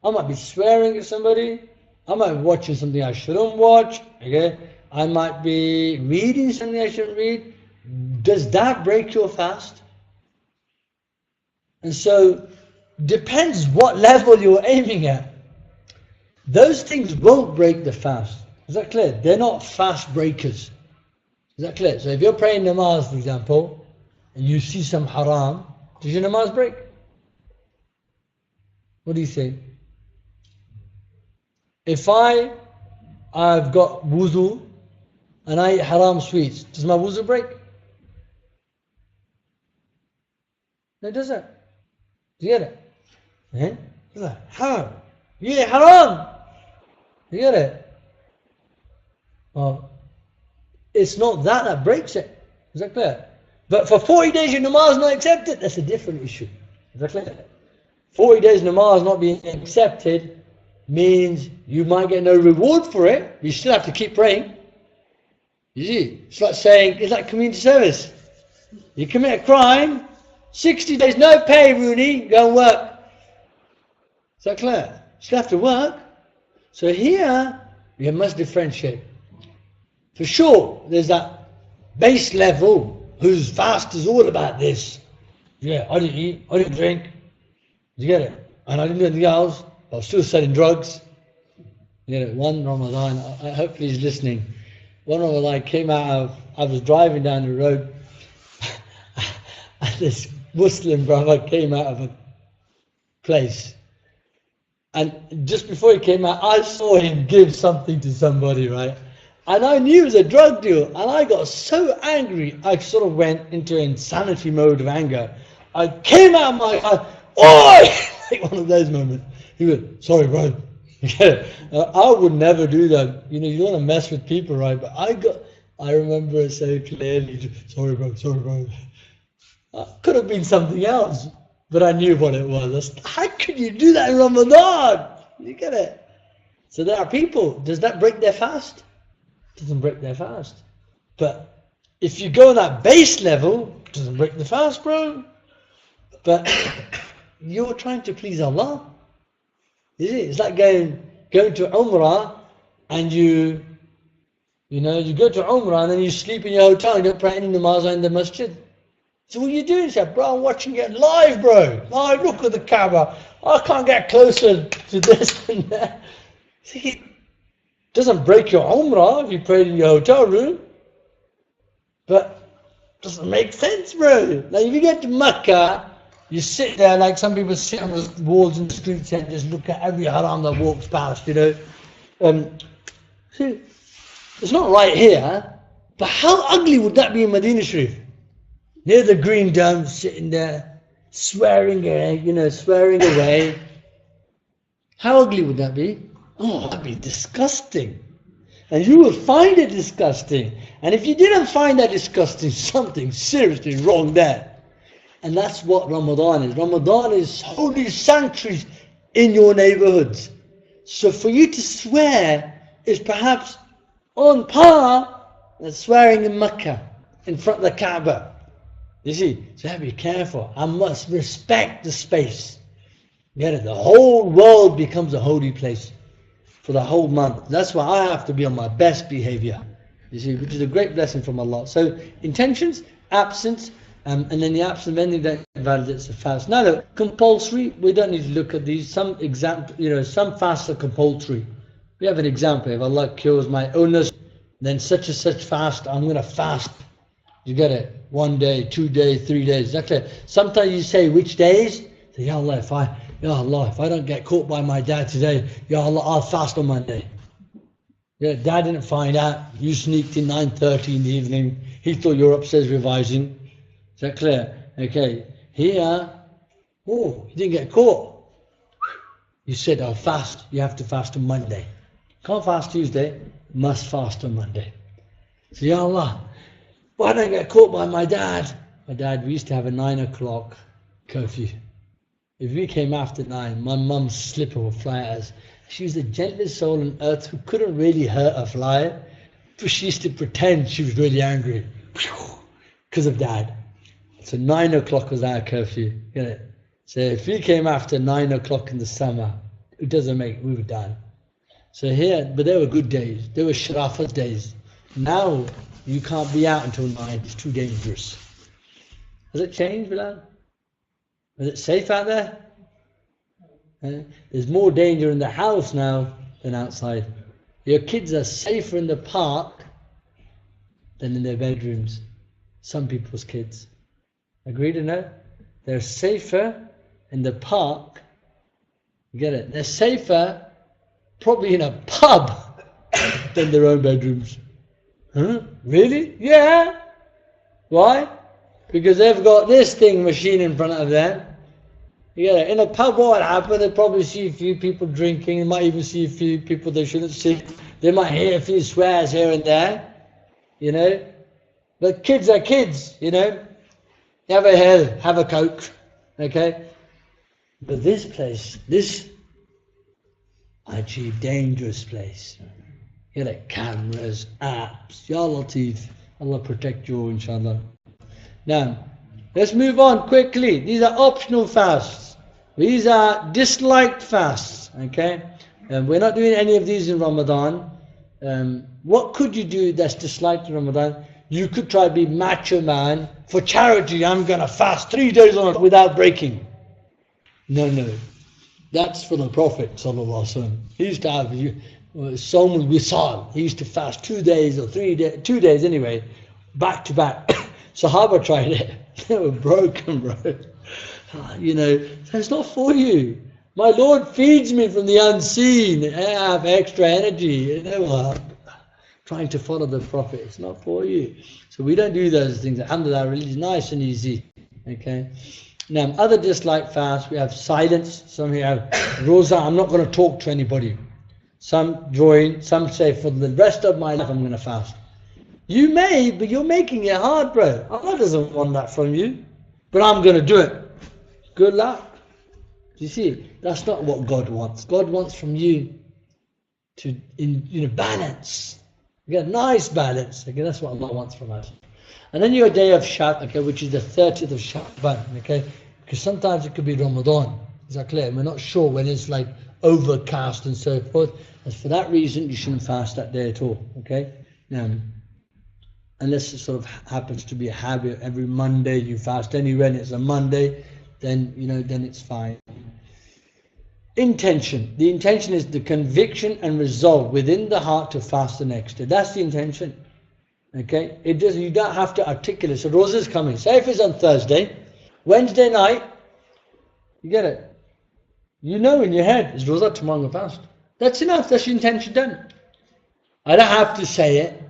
S1: I might be swearing at somebody, I might be watching something I shouldn't watch, okay? I might be reading something I shouldn't read. Does that break your fast? And so, depends what level you're aiming at. Those things won't break the fast. Is that clear? They're not fast breakers. Is that clear? So if you're praying namaz, for example, and you see some haram, does your namaz break? What do you think? If I've got wuzu and I eat haram sweets, does my wuzu break? No, it doesn't. Do you get it? Eh? Haram. You eat haram. Do you get it? Well, it's not that breaks it. Is that clear? But for 40 days your namaz not accepted, that's a different issue. Is that clear? 40 days namaz not being accepted means you might get no reward for it, but you still have to keep praying. You see, it's like saying, it's like community service. You commit a crime, 60 days, no pay, Rooney, go and work. Is that clear? You still have to work. So here, you must differentiate. For sure, there's that base level whose fast is all about this. Yeah, I didn't eat, I didn't drink. You get it? And I didn't do anything else. I was still selling drugs. You know, one Ramadan, hopefully he's listening. One Ramadan I was driving down the road, and this Muslim brother came out of a place. And just before he came out, I saw him give something to somebody, right? And I knew it was a drug deal. And I got so angry, I sort of went into insanity mode of anger. I came out of my car, oi! Like one of those moments. He went, sorry, bro. I would never do that. You know, you don't want to mess with people, right? But I remember it so clearly. Sorry, bro. Could have been something else, but I knew what it was. How could you do that in Ramadan? You get it? So there are people, does that break their fast? It doesn't break their fast. But if you go on that base level, it doesn't break the fast, bro. But you're trying to please Allah. Is it? It's like going to Umrah and you go to Umrah and then you sleep in your hotel and you don't pray any namaz in the masjid. So what are you doing? You say, bro, I'm watching it live, bro. Live, look at the Kaaba. I can't get closer to this and that. See, it doesn't break your Umrah if you prayed in your hotel room. But it doesn't make sense, bro. Like if you get to Mecca, you sit there like some people sit on the walls in the streets and just look at every haram that walks past, you know. See, it's not right here, but how ugly would that be in Medina Sharif? Near the green dome, sitting there, swearing away. How ugly would that be? Oh, that'd be disgusting. And you will find it disgusting. And if you didn't find that disgusting, something seriously wrong there. And that's what Ramadan is. Ramadan is holy sanctuaries in your neighborhoods. So for you to swear is perhaps on par with swearing in Mecca, in front of the Kaaba. You see, so you have to be careful. I must respect the space. Get it? The whole world becomes a holy place for the whole month. That's why I have to be on my best behavior. You see, which is a great blessing from Allah. So intentions, absence, and then the absence of anything that invalidates the fast. Now look, compulsory, we don't need to look at these. Some fasts are compulsory. We have an example. If Allah cures my illness, then such and such fast, I'm going to fast. You get it? 1 day, 2 days, 3 days. Exactly. Sometimes you say which days? Say, Ya Allah, if I don't get caught by my dad today, Ya Allah, I'll fast on Monday. Yeah, dad didn't find out. You sneaked in 9:30 in the evening. He thought you were upstairs revising. Is that clear? Okay. Here, you didn't get caught. You said, I'll fast. You have to fast on Monday. Can't fast Tuesday. Must fast on Monday. So, Ya Allah, why don't I get caught by my dad? My dad, we used to have a 9 o'clock curfew. If we came after 9, my mum's slipper would fly at us. She was the gentlest soul on earth who couldn't really hurt a fly. she used to pretend she was really angry because of Dad. So 9 o'clock was our curfew. You know? So if we came after 9 o'clock in the summer, it doesn't make, we were done. So here, but they were good days. They were Sharafat days. Now you can't be out until 9. It's too dangerous. Has it changed, Bilal? Is it safe out there? There's more danger in the house now than outside. Your kids are safer in the park than in their bedrooms. Some people's kids. Agreed or no? They're safer in the park. You get it? They're safer probably in a pub than their own bedrooms. Huh? Really? Yeah. Why? Because they've got this thing machine in front of them. Yeah, in a pub what will happen, they'll probably see a few people drinking, they might even see a few people they shouldn't see. They might hear a few swears here and there, you know. But kids are kids, you know. Have a hell, have a coke, okay. But this place, this actually dangerous place. You know, cameras, apps, Ya Latif, Allah protect you, inshallah. Now, let's move on quickly. These are optional fasts. These are disliked fasts, okay? We're not doing any of these in Ramadan. What could you do that's disliked in Ramadan? You could try to be macho man. For charity, I'm going to fast 3 days on it without breaking. No. That's for the Prophet ﷺ. He used to have Somul Wisal. He used to fast 2 days or 3 days, 2 days anyway, back to back. Sahaba tried it. They were broken, bro. You know, that's not for you. My Lord feeds me from the unseen. I have extra energy. You know, trying to follow the Prophet. It's not for you. So we don't do those things. Alhamdulillah, really nice and easy. Okay. Now, other disliked fasts, we have silence. Some here have Roza, I'm not going to talk to anybody. Some join, some say for the rest of my life I'm going to fast. You may, but you're making it hard, bro. Allah doesn't want that from you. But I'm going to do it. Good luck. You see, that's not what God wants. God wants from you to, balance. You get a nice balance. Okay, that's what Allah wants from us. And then your day of Shak, okay, which is the 30th of Sha'ban, okay? Because sometimes it could be Ramadan. Is that clear? We're not sure when it's like overcast and so forth. And for that reason, you shouldn't fast that day at all, okay? Now, unless it sort of happens to be a habit, every Monday you fast anyway and it's a Monday, then, then it's fine. Intention. The intention is the conviction and resolve within the heart to fast the next day. That's the intention. Okay? You don't have to articulate. So Rosa's coming. Say if it's on Thursday, Wednesday night, you get it. You know in your head, is Rosa tomorrow I'm going to fast. That's enough. That's your intention done. I don't have to say it.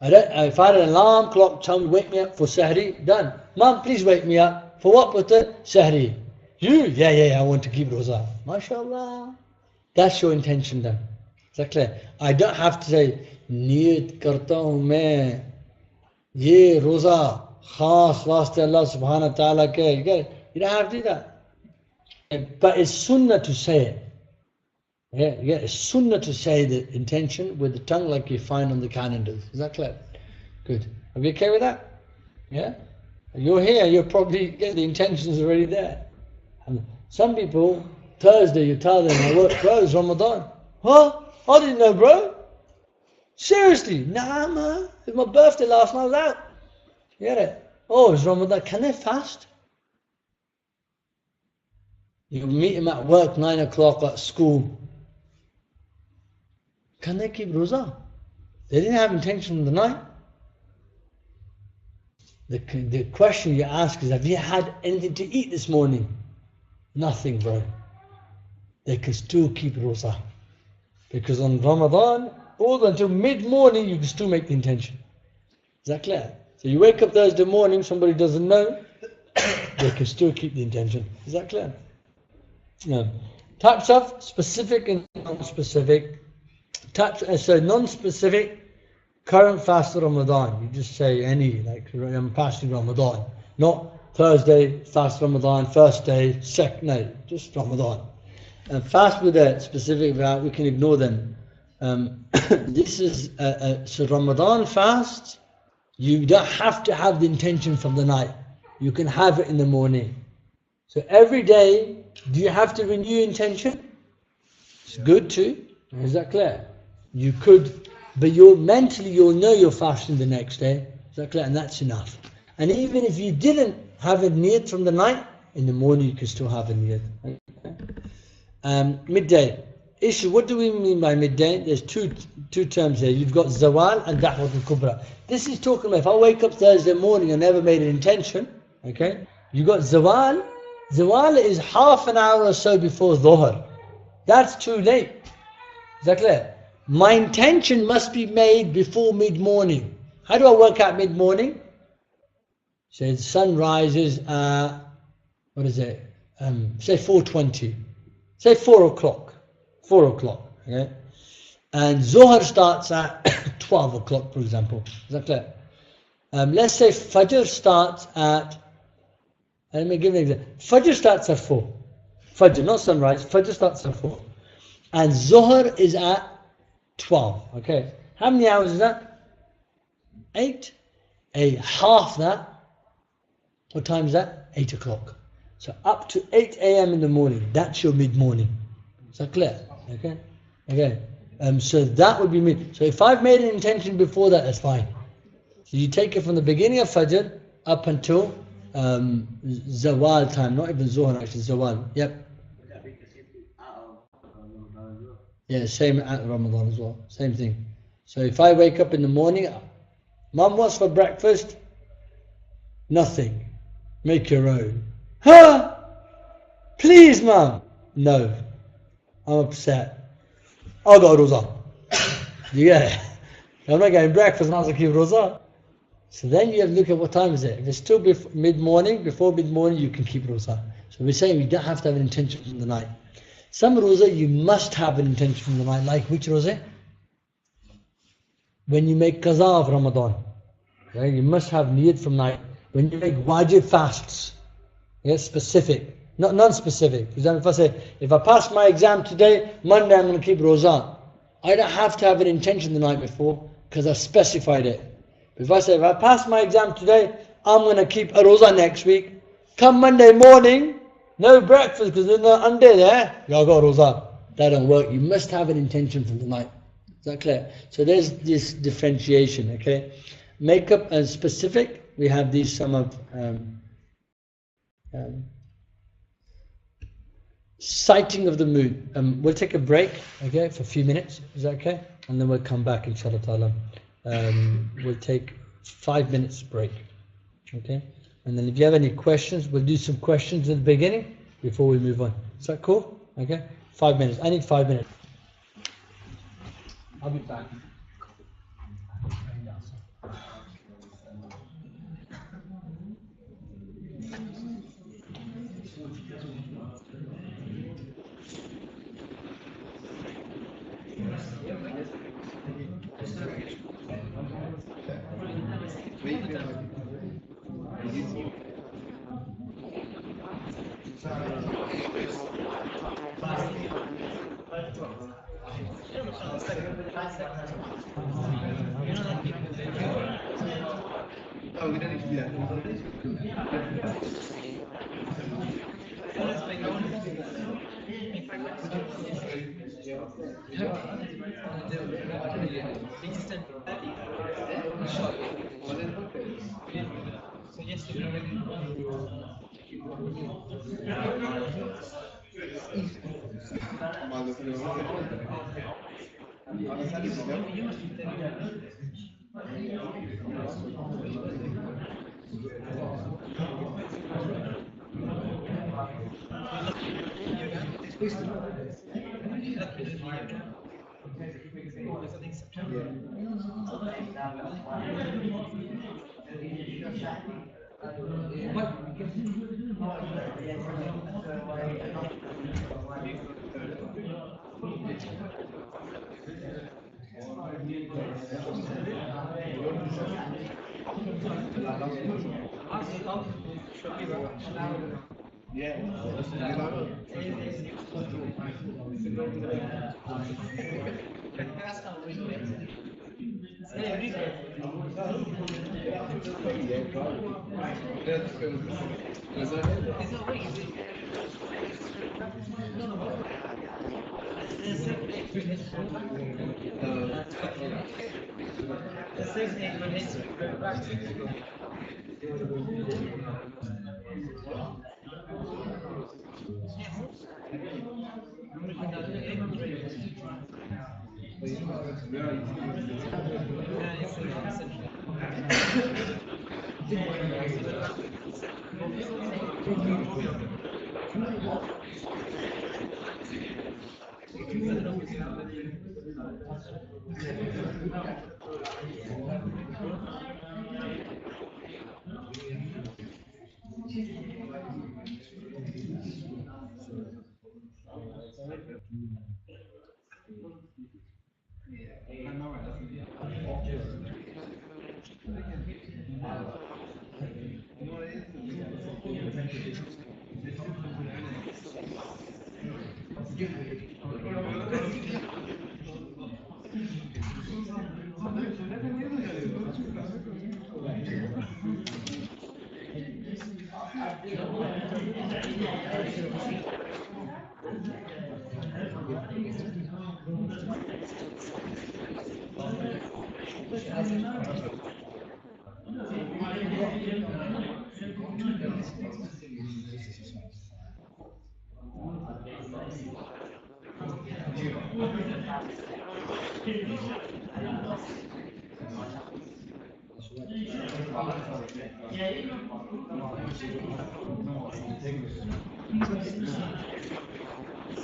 S1: If I had an alarm clock tell me, wake me up for sehri, done. Mom, please wake me up. For what with the sehri? You? Yeah, I want to keep Rosa. MashaAllah. That's your intention done. Is that clear? I don't have to say, Niyat karta hu main, ye Rosa, khas waste Allah subhanahu wa ta'ala ke. You get it? You don't have to do that. But it's sunnah to say it. Yeah, it's sunnah to say the intention with the tongue like you find on the calendars. Is that clear? Good. Are we okay with that? Yeah? You're here, you're probably, the intention's already there. And some people, Thursday, you tell them, bro, it's Ramadan. Huh? I didn't know, bro. Seriously? Nah, man. It's my birthday last night, I was out. You get it? Oh, it's Ramadan. Can they fast? You meet them at work, 9 o'clock at school. Can they keep Rosa? They didn't have intention in the night. The question you ask is, have you had anything to eat this morning? Nothing, bro. They can still keep Rosa. Because on Ramadan, all until mid-morning, you can still make the intention. Is that clear? So you wake up Thursday morning, somebody doesn't know, they can still keep the intention. Is that clear? No. Types of specific and non-specific. So non-specific, current fast of Ramadan. You just say any, like I'm fasting Ramadan. Not Thursday, fast Ramadan, first day, second, no, just Ramadan. And fast with a specific vow, we can ignore them. This is so Ramadan fast. You don't have to have the intention from the night. You can have it in the morning. So every day, do you have to renew intention? It's good too. Is that clear? You could, but mentally you'll know you're fasting the next day. Is that clear? And that's enough. And even if you didn't have a niyat from the night, in the morning you can still have a niyat. Okay? Midday. Issue, what do we mean by midday? There's two terms here. You've got zawal and da'wat al-kubra. This is talking about if I wake up Thursday morning and never made an intention, okay? You got zawal. Zawal is half an hour or so before dhuhr. That's too late. Is that clear? My intention must be made before mid-morning. How do I work out mid-morning? So the sun rises at, what is it? Say 4:20. Say 4 o'clock. 4 o'clock, okay? And Zohar starts at 12 o'clock, for example. Is that clear? Let's say Fajr starts at, let me give you an example. Fajr starts at 4. Fajr, not sunrise. Fajr starts at 4. And Zohar is at 12, okay? How many hours is that? 8. Half that. What time is that? 8 o'clock. So up to 8 a.m. in the morning. That's your mid-morning. Is that clear? Okay? Okay. So that would be mid. So if I've made an intention before that, that's fine. So you take it from the beginning of Fajr up until Zawal time. Not even Zuhr, actually. Zawal. Yep. Yeah, same at Ramadan as well. Same thing. So if I wake up in the morning, Mum, what's for breakfast? Nothing. Make your own. Huh? Please, Mum. No. I'm upset. I got Rosa. You get it? I'm not getting breakfast, I'm not going to keep Rosa. So then you have to look at what time is it. If it's still mid-morning, before mid-morning, you can keep Rosa. So we're saying you don't have to have an intention from the night. Some Rosa you must have an intention from the night. Like which Rosa? When you make qaza of Ramadan. Okay? You must have niyat from night. When you make wajib fasts. Yes, specific. Not non-specific. For example, if I say, if I pass my exam today, Monday I'm going to keep Rosa. I don't have to have an intention the night before because I specified it. But if I say, if I pass my exam today, I'm going to keep a Rosa next week. Come Monday morning, no breakfast because there's no ande there. You got Rosa. That don't work. You must have an intention from the night. Is that clear? So there's this differentiation, okay? Makeup and specific, we have these some of sighting of the moon. We'll take a break, okay, for a few minutes. Is that okay? And then we'll come back, inshallah ta'ala. We'll take 5 minutes break, okay? And then if you have any questions, we'll do some questions at the beginning before we move on. Is that cool? Okay? 5 minutes. I need 5 minutes. I'll be back.
S2: Oh, we don't need to do that. Yeah.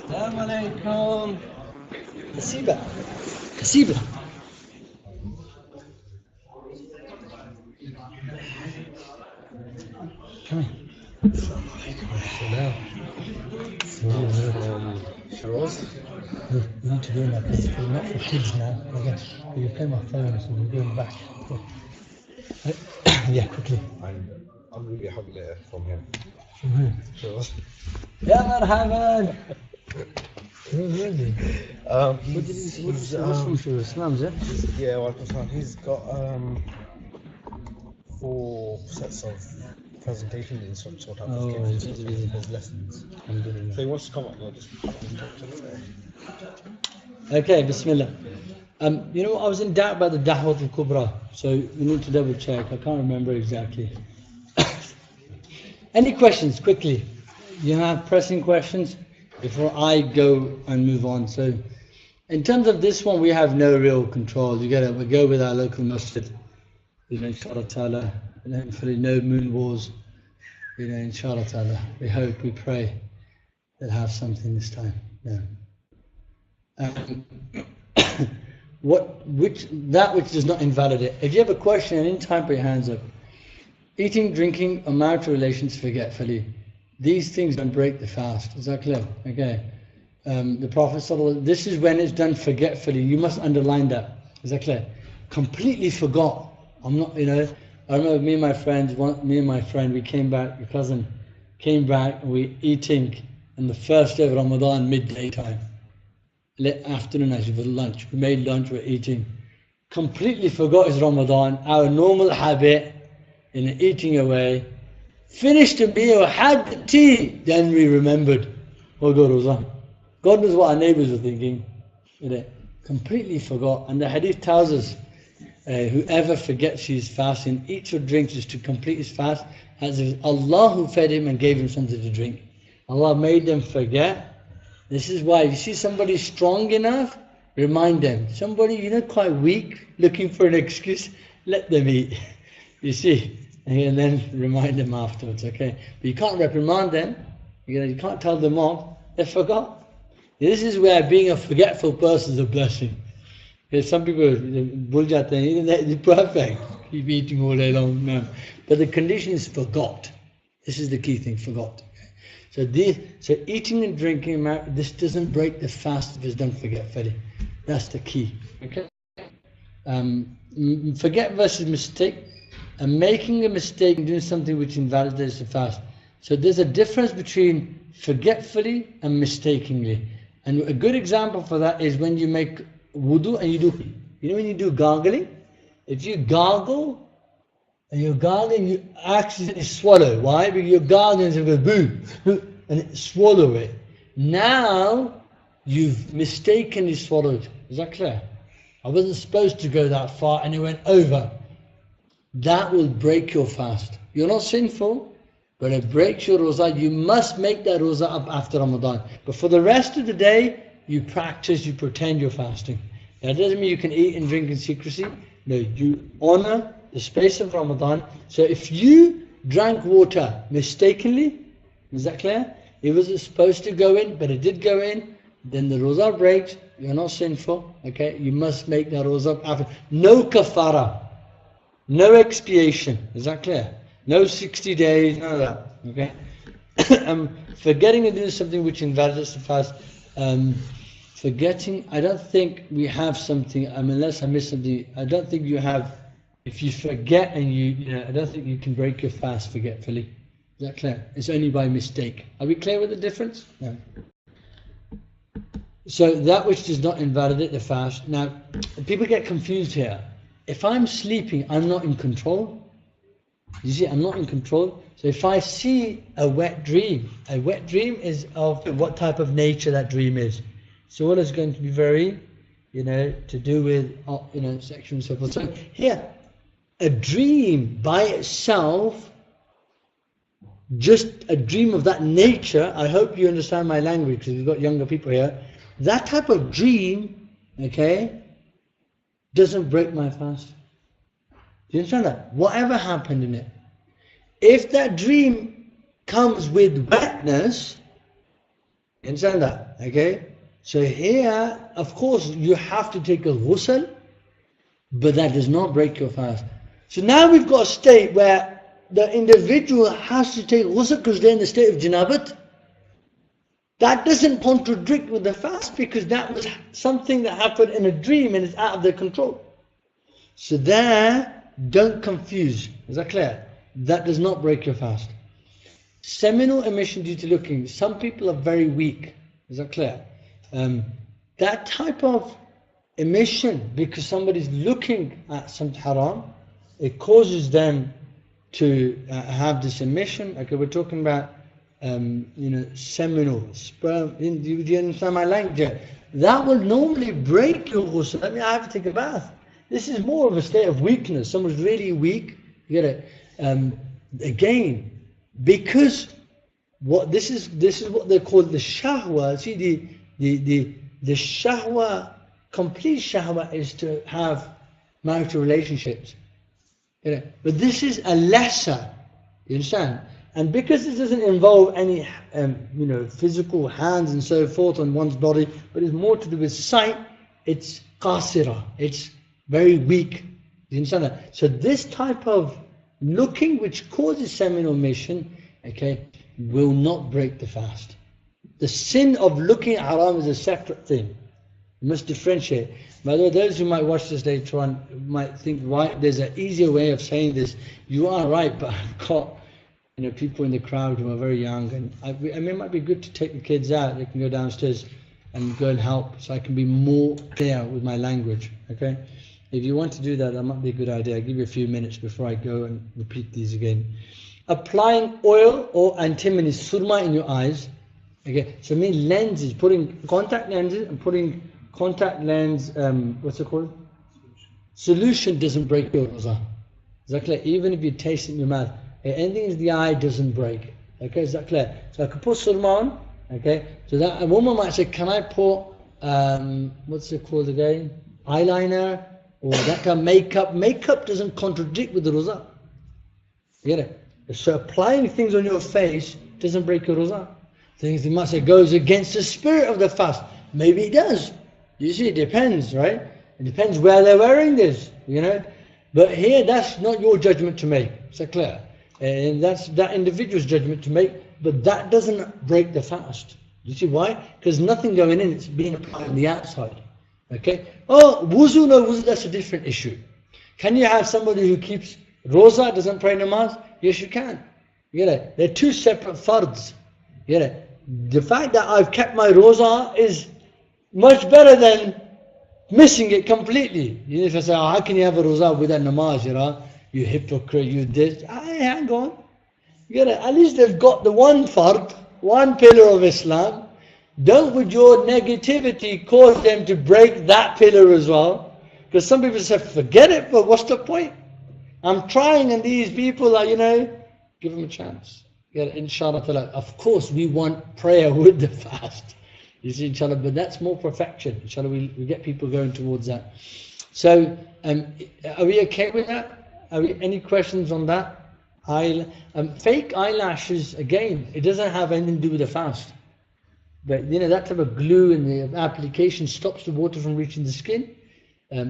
S1: Assalamu alaikum. Kasiba. Kasiba. Come here.
S3: Shiraz?
S1: You need to go in that place. It's not for kids now. Okay. You play my phone, so we're going back. Yeah, quickly.
S3: I'll give you a hug later from him. Shiraz?
S1: Ya marhaban.
S3: What's
S1: from Shiraz? Islam's it?
S3: Yeah, Wycombe. He's got 4 sets of presentations in some sort of his lessons. So he wants to come up and just talk to him.
S1: Okay, Bismillah. You know, I was in doubt about the Dahwat al-Kubra, so we need to double check. I can't remember exactly. Any questions, quickly? You have pressing questions before I go and move on. So, in terms of this one, we have no real control. We go with our local masjid. Inshallah ta'ala. And hopefully no moon wars. Inshallah ta'ala. We hope, we pray they'll have something this time. Yeah. Which does not invalidate. If you have a question at any time, put your hands up. Eating, drinking, or marital relations forgetfully. These things don't break the fast. Is that clear? Okay. The Prophet ﷺ, this is when it's done forgetfully. You must underline that. Is that clear? Completely forgot. I'm not, I remember me and my friend, we came back, your cousin came back, and we eating on the first day of Ramadan, midday time. Late afternoon actually for lunch. We made lunch, we're eating. Completely forgot it's Ramadan, our normal habit in eating away. Finished the meal, had the tea, then we remembered. Oh God, Rosa. God knows what our neighbours were thinking. Completely forgot. And the hadith tells us, whoever forgets his fasting, eats or drinks is to complete his fast, as if Allah who fed him and gave him something to drink. Allah made them forget. This is why, you see somebody strong enough, remind them. Somebody, quite weak, looking for an excuse, let them eat. You see, and then remind them afterwards, okay? But you can't reprimand them, you can't tell them off, they forgot. This is where being a forgetful person is a blessing. Because some people, they're perfect, keep eating all day long. No. But the condition is forgot. This is the key thing, forgot. So eating and drinking, this doesn't break the fast if it's done forgetfully. That's the key. Okay. Forget versus mistake. And making a mistake and doing something which invalidates the fast. So there's a difference between forgetfully and mistakenly. And a good example for that is when you make wudu and you do, when you do gargling, If you gargle, and you're gargling, you accidentally swallow. Why? Because you're gargling and you go boo, and swallow it. Now, you've mistakenly swallowed. Is that clear? I wasn't supposed to go that far and it went over. That will break your fast. You're not sinful, but it breaks your roza. You must make that roza up after Ramadan. But for the rest of the day, you practice, you pretend you're fasting. That doesn't mean you can eat and drink in secrecy. No, you honor the space of Ramadan. So if you drank water mistakenly, is that clear? It wasn't supposed to go in, but it did go in, then the roza breaks. You're not sinful, okay? You must make that roza after. No kafara, no expiation. Is that clear? No 60 days, none of that, okay? Forgetting to do something which invalidates the fast. Forgetting, I don't think we have something, unless I miss something, I don't think you have, if you forget and I don't think you can break your fast forgetfully. Is that clear? It's only by mistake. Are we clear with the difference? No. So that which does not invalidate the fast. Now, people get confused here. If I'm sleeping, I'm not in control. You see, I'm not in control. So if I see a wet dream is of what type of nature that dream is. So all is going to be very, to do with, sexual and so forth. So here, a dream by itself, just a dream of that nature, I hope you understand my language because we've got younger people here. That type of dream, okay, doesn't break my fast. Do you understand that? Whatever happened in it. If that dream comes with wetness, you understand that? Okay? So here, of course, you have to take a ghusl, but that does not break your fast. So now we've got a state where the individual has to take ghusl because they're in the state of janabat. That doesn't contradict with the fast because that was something that happened in a dream and it's out of their control. So there, don't confuse. Is that clear? That does not break your fast. Seminal emission due to looking. Some people are very weak. Is that clear? That type of emission, because somebody's looking at some haram, it causes them to have this emission. Okay, we're talking about seminal, sperm. Do you understand my language? That will normally break your ghusl. I mean, I have to take a bath. This is more of a state of weakness. Someone's really weak. You get it? Again, because this is what they call the shahwa. See, the shahwa, complete shahwa is to have marital relationships. You know? But this is a lesser. You understand? And because this doesn't involve any physical hands and so forth on one's body, but it's more to do with sight, it's qasira, it's very weak. You understand that? So this type of looking which causes seminal emission, okay, will not break the fast. The sin of looking at haram is a separate thing. You must differentiate. By the way, those who might watch this later on might think, right, there's an easier way of saying this. You are right, but I've got people in the crowd who are very young, and I mean, it might be good to take the kids out. They can go downstairs and go and help, so I can be more clear with my language. Okay, if you want to do that, that might be a good idea. I'll give you a few minutes before I go and repeat these again. Applying oil or antimony, surma in your eyes. Okay, so I mean lenses, putting contact lenses and putting contact lens. What's it called? Solution doesn't break your roza. Is that clear? Even if you taste it in your mouth. Anything in the eye doesn't break. Okay, is that clear? So I can put surma on. Okay, so that a woman might say, can I put what's it called again? Eyeliner or that kind of makeup. Makeup doesn't contradict with the roza. You get it? So applying things on your face doesn't break your roza. Things you might say goes against the spirit of the fast. Maybe it does. You see, it depends, right? It depends where they're wearing this. But here, that's not your judgment to make. Is that clear? And that's that individual's judgment to make, but that doesn't break the fast. You see why? Because nothing going in, it's being applied on the outside. Okay? Oh, wuzu, no wuzu, that's a different issue. Can you have somebody who keeps roza, doesn't pray namaz? Yes, you can. You get it? They're two separate fards. You get it? The fact that I've kept my roza is much better than missing it completely. You know, if I say, oh, how can you have a roza without namaz, you know? You hypocrite, you this. Hang on. You gotta, at least they've got the one fard, one pillar of Islam. Don't with your negativity cause them to break that pillar as well. Because some people say, forget it, but what's the point? I'm trying and these people are, you know, give them a chance. Yeah, inshallah, of course we want prayer with the fast. You see, inshallah, but that's more perfection. Inshallah, we get people going towards that. So, are we okay with that? Are we, any questions on that? Fake eyelashes, again, it doesn't have anything to do with the fast. But, you know, that type of glue in the application stops the water from reaching the skin.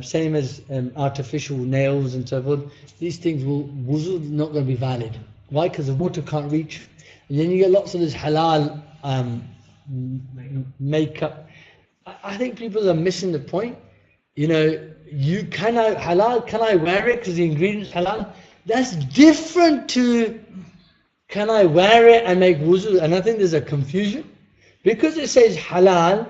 S1: Same as artificial nails and so forth. These things wuzu is not going to be valid. Why? Because the water can't reach. And then you get lots of this halal makeup. I think people are missing the point. You know, can I wear it because the ingredients halal? That's different to can I wear it and make wuzu? And I think there's a confusion. Because it says halal,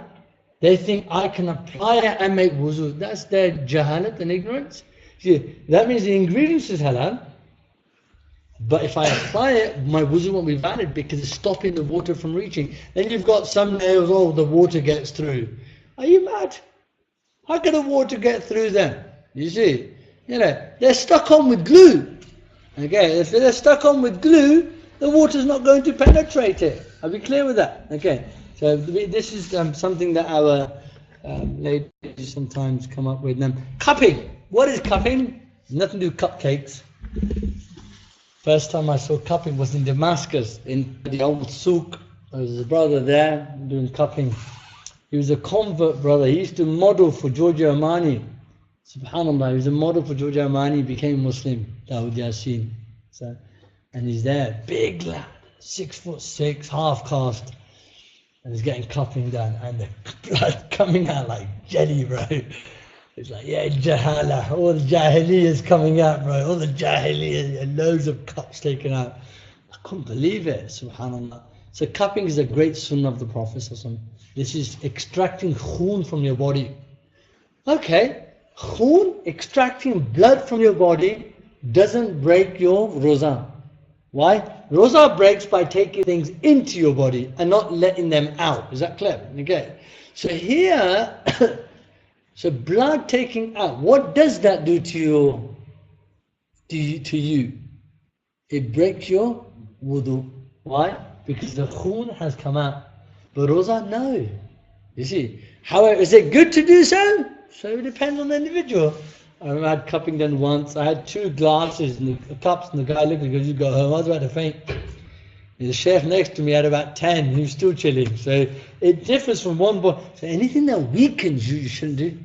S1: they think I can apply it and make wuzu. That's their jahalat and ignorance. See, that means the ingredients is halal. But if I apply it, my wuzu won't be valid because it's stopping the water from reaching. Then you've got some nails, oh, the water gets through. Are you mad? How can the water get through them? You see, you know, they're stuck on with glue. Okay, if they're stuck on with glue, the water's not going to penetrate it. Are we clear with that? Okay, so this is something that our ladies sometimes come up with. Cupping. What is cupping? Nothing to do with cupcakes. First time I saw cupping was in Damascus, in the old souk. There was a brother there doing cupping. He was a convert brother. He used to model for Giorgio Armani. Subhanallah, he was a model for Giorgio Armani, became Muslim, Dawood Yassin. So, and he's there, big lad, 6'6", half caste. And he's getting cupping done, and the blood coming out like jelly, bro. It's like, yeah, jahala, all the jahiliyyah is coming out, bro. All the jahiliyyah, and loads of cups taken out. I couldn't believe it, subhanallah. So cupping is a great sunnah of the Prophet. This is extracting khoon from your body. Okay, khoon, extracting blood from your body, doesn't break your roza. Why? Roza breaks by taking things into your body and not letting them out. Is that clear? Okay. So here, so blood taking out, what does that do to you? It breaks your wudu. Why? Because the khoon has come out. But roza, no. You see, however, is it good to do so? So it depends on the individual. I remember I had cupping done once. I had 2 glasses and the cups, and the guy looked at me and goes, you go home. I was about to faint. The Shaykh next to me had about 10. He was still chilling. So it differs from one boy. So anything that weakens you, you shouldn't do.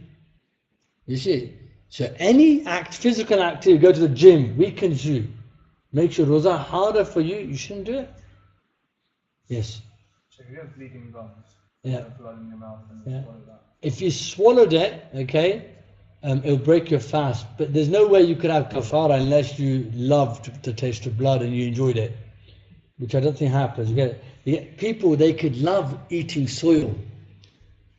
S1: You see? So any physical activity, go to the gym, weakens you, makes your roza harder for you, you shouldn't do it. Yes?
S2: So you have bleeding gums.
S1: Yeah.
S2: Blood in your mouth and swallow that.
S1: If you swallowed it, okay, it'll break your fast. But there's no way you could have kafara unless you loved the taste of blood and you enjoyed it, which I don't think happens. You get people, they could love eating soil.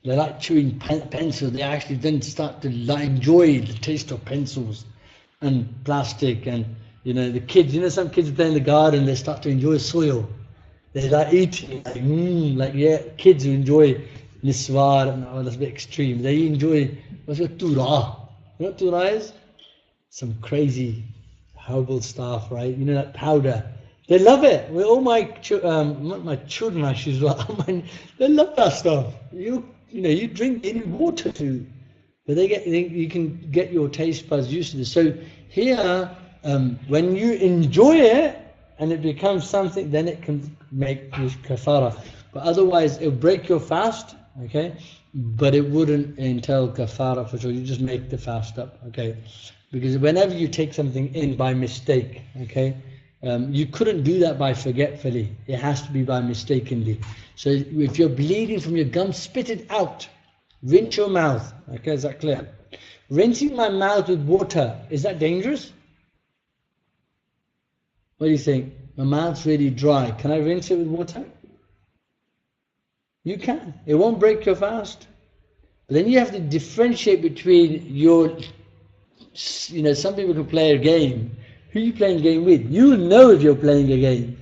S1: They like chewing pencils. They actually then start to enjoy the taste of pencils and plastic. And, you know, the kids, you know, some kids play in the garden, they start to enjoy soil. They like eating, kids who enjoy niswar, and that's a bit extreme. They enjoy, what's it, tura? You know what tura is? Some crazy herbal stuff, right? You know, that powder. They love it. Well, all my children actually as well. They love that stuff. You know, you drink any water too, but you can get your taste buds used to this. So here, when you enjoy it and it becomes something, then it can make this kafara. But otherwise, it'll break your fast, okay? But it wouldn't entail kafara for sure. You just make the fast up, okay? Because whenever you take something in by mistake, okay, you couldn't do that by forgetfully. It has to be by mistakenly. So if you're bleeding from your gums, spit it out. Rinse your mouth. Okay, is that clear? Rinsing my mouth with water, is that dangerous? What do you think? My mouth's really dry. Can I rinse it with water? You can. It won't break your fast. But then you have to differentiate between your, some people can play a game. Who are you playing a game with? You'll know if you're playing a game.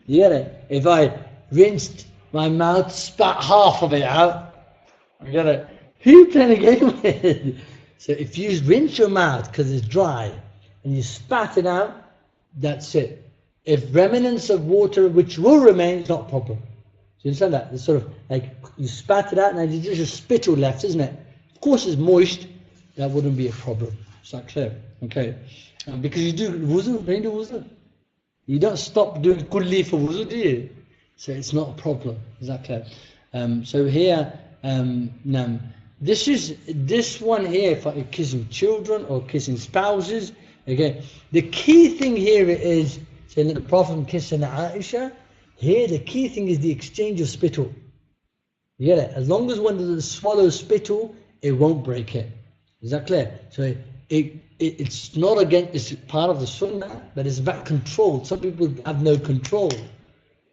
S1: You get it? If I rinsed my mouth, spat half of it out, you get it? Who are you playing a game with? So if you rinse your mouth because it's dry and you spat it out, that's it. If remnants of water which will remain, it's not a problem. So you understand that? It's sort of like you spat it out and there's just spittle left, isn't it? Of course it's moist, that wouldn't be a problem. Is that clear? Okay. Because you do wuzu, don't you do wuzu? You don't stop doing kulli for wuzu, do you? So it's not a problem. Is that clear? So here, this one here, for kissing children or kissing spouses, okay, the key thing here is, saying that the Prophet kissing Aisha, here the key thing is the exchange of spittle. You get it? As long as one doesn't swallow spittle, it won't break it. Is that clear? So it's not against, it's part of the sunnah, but it's about control. Some people have no control.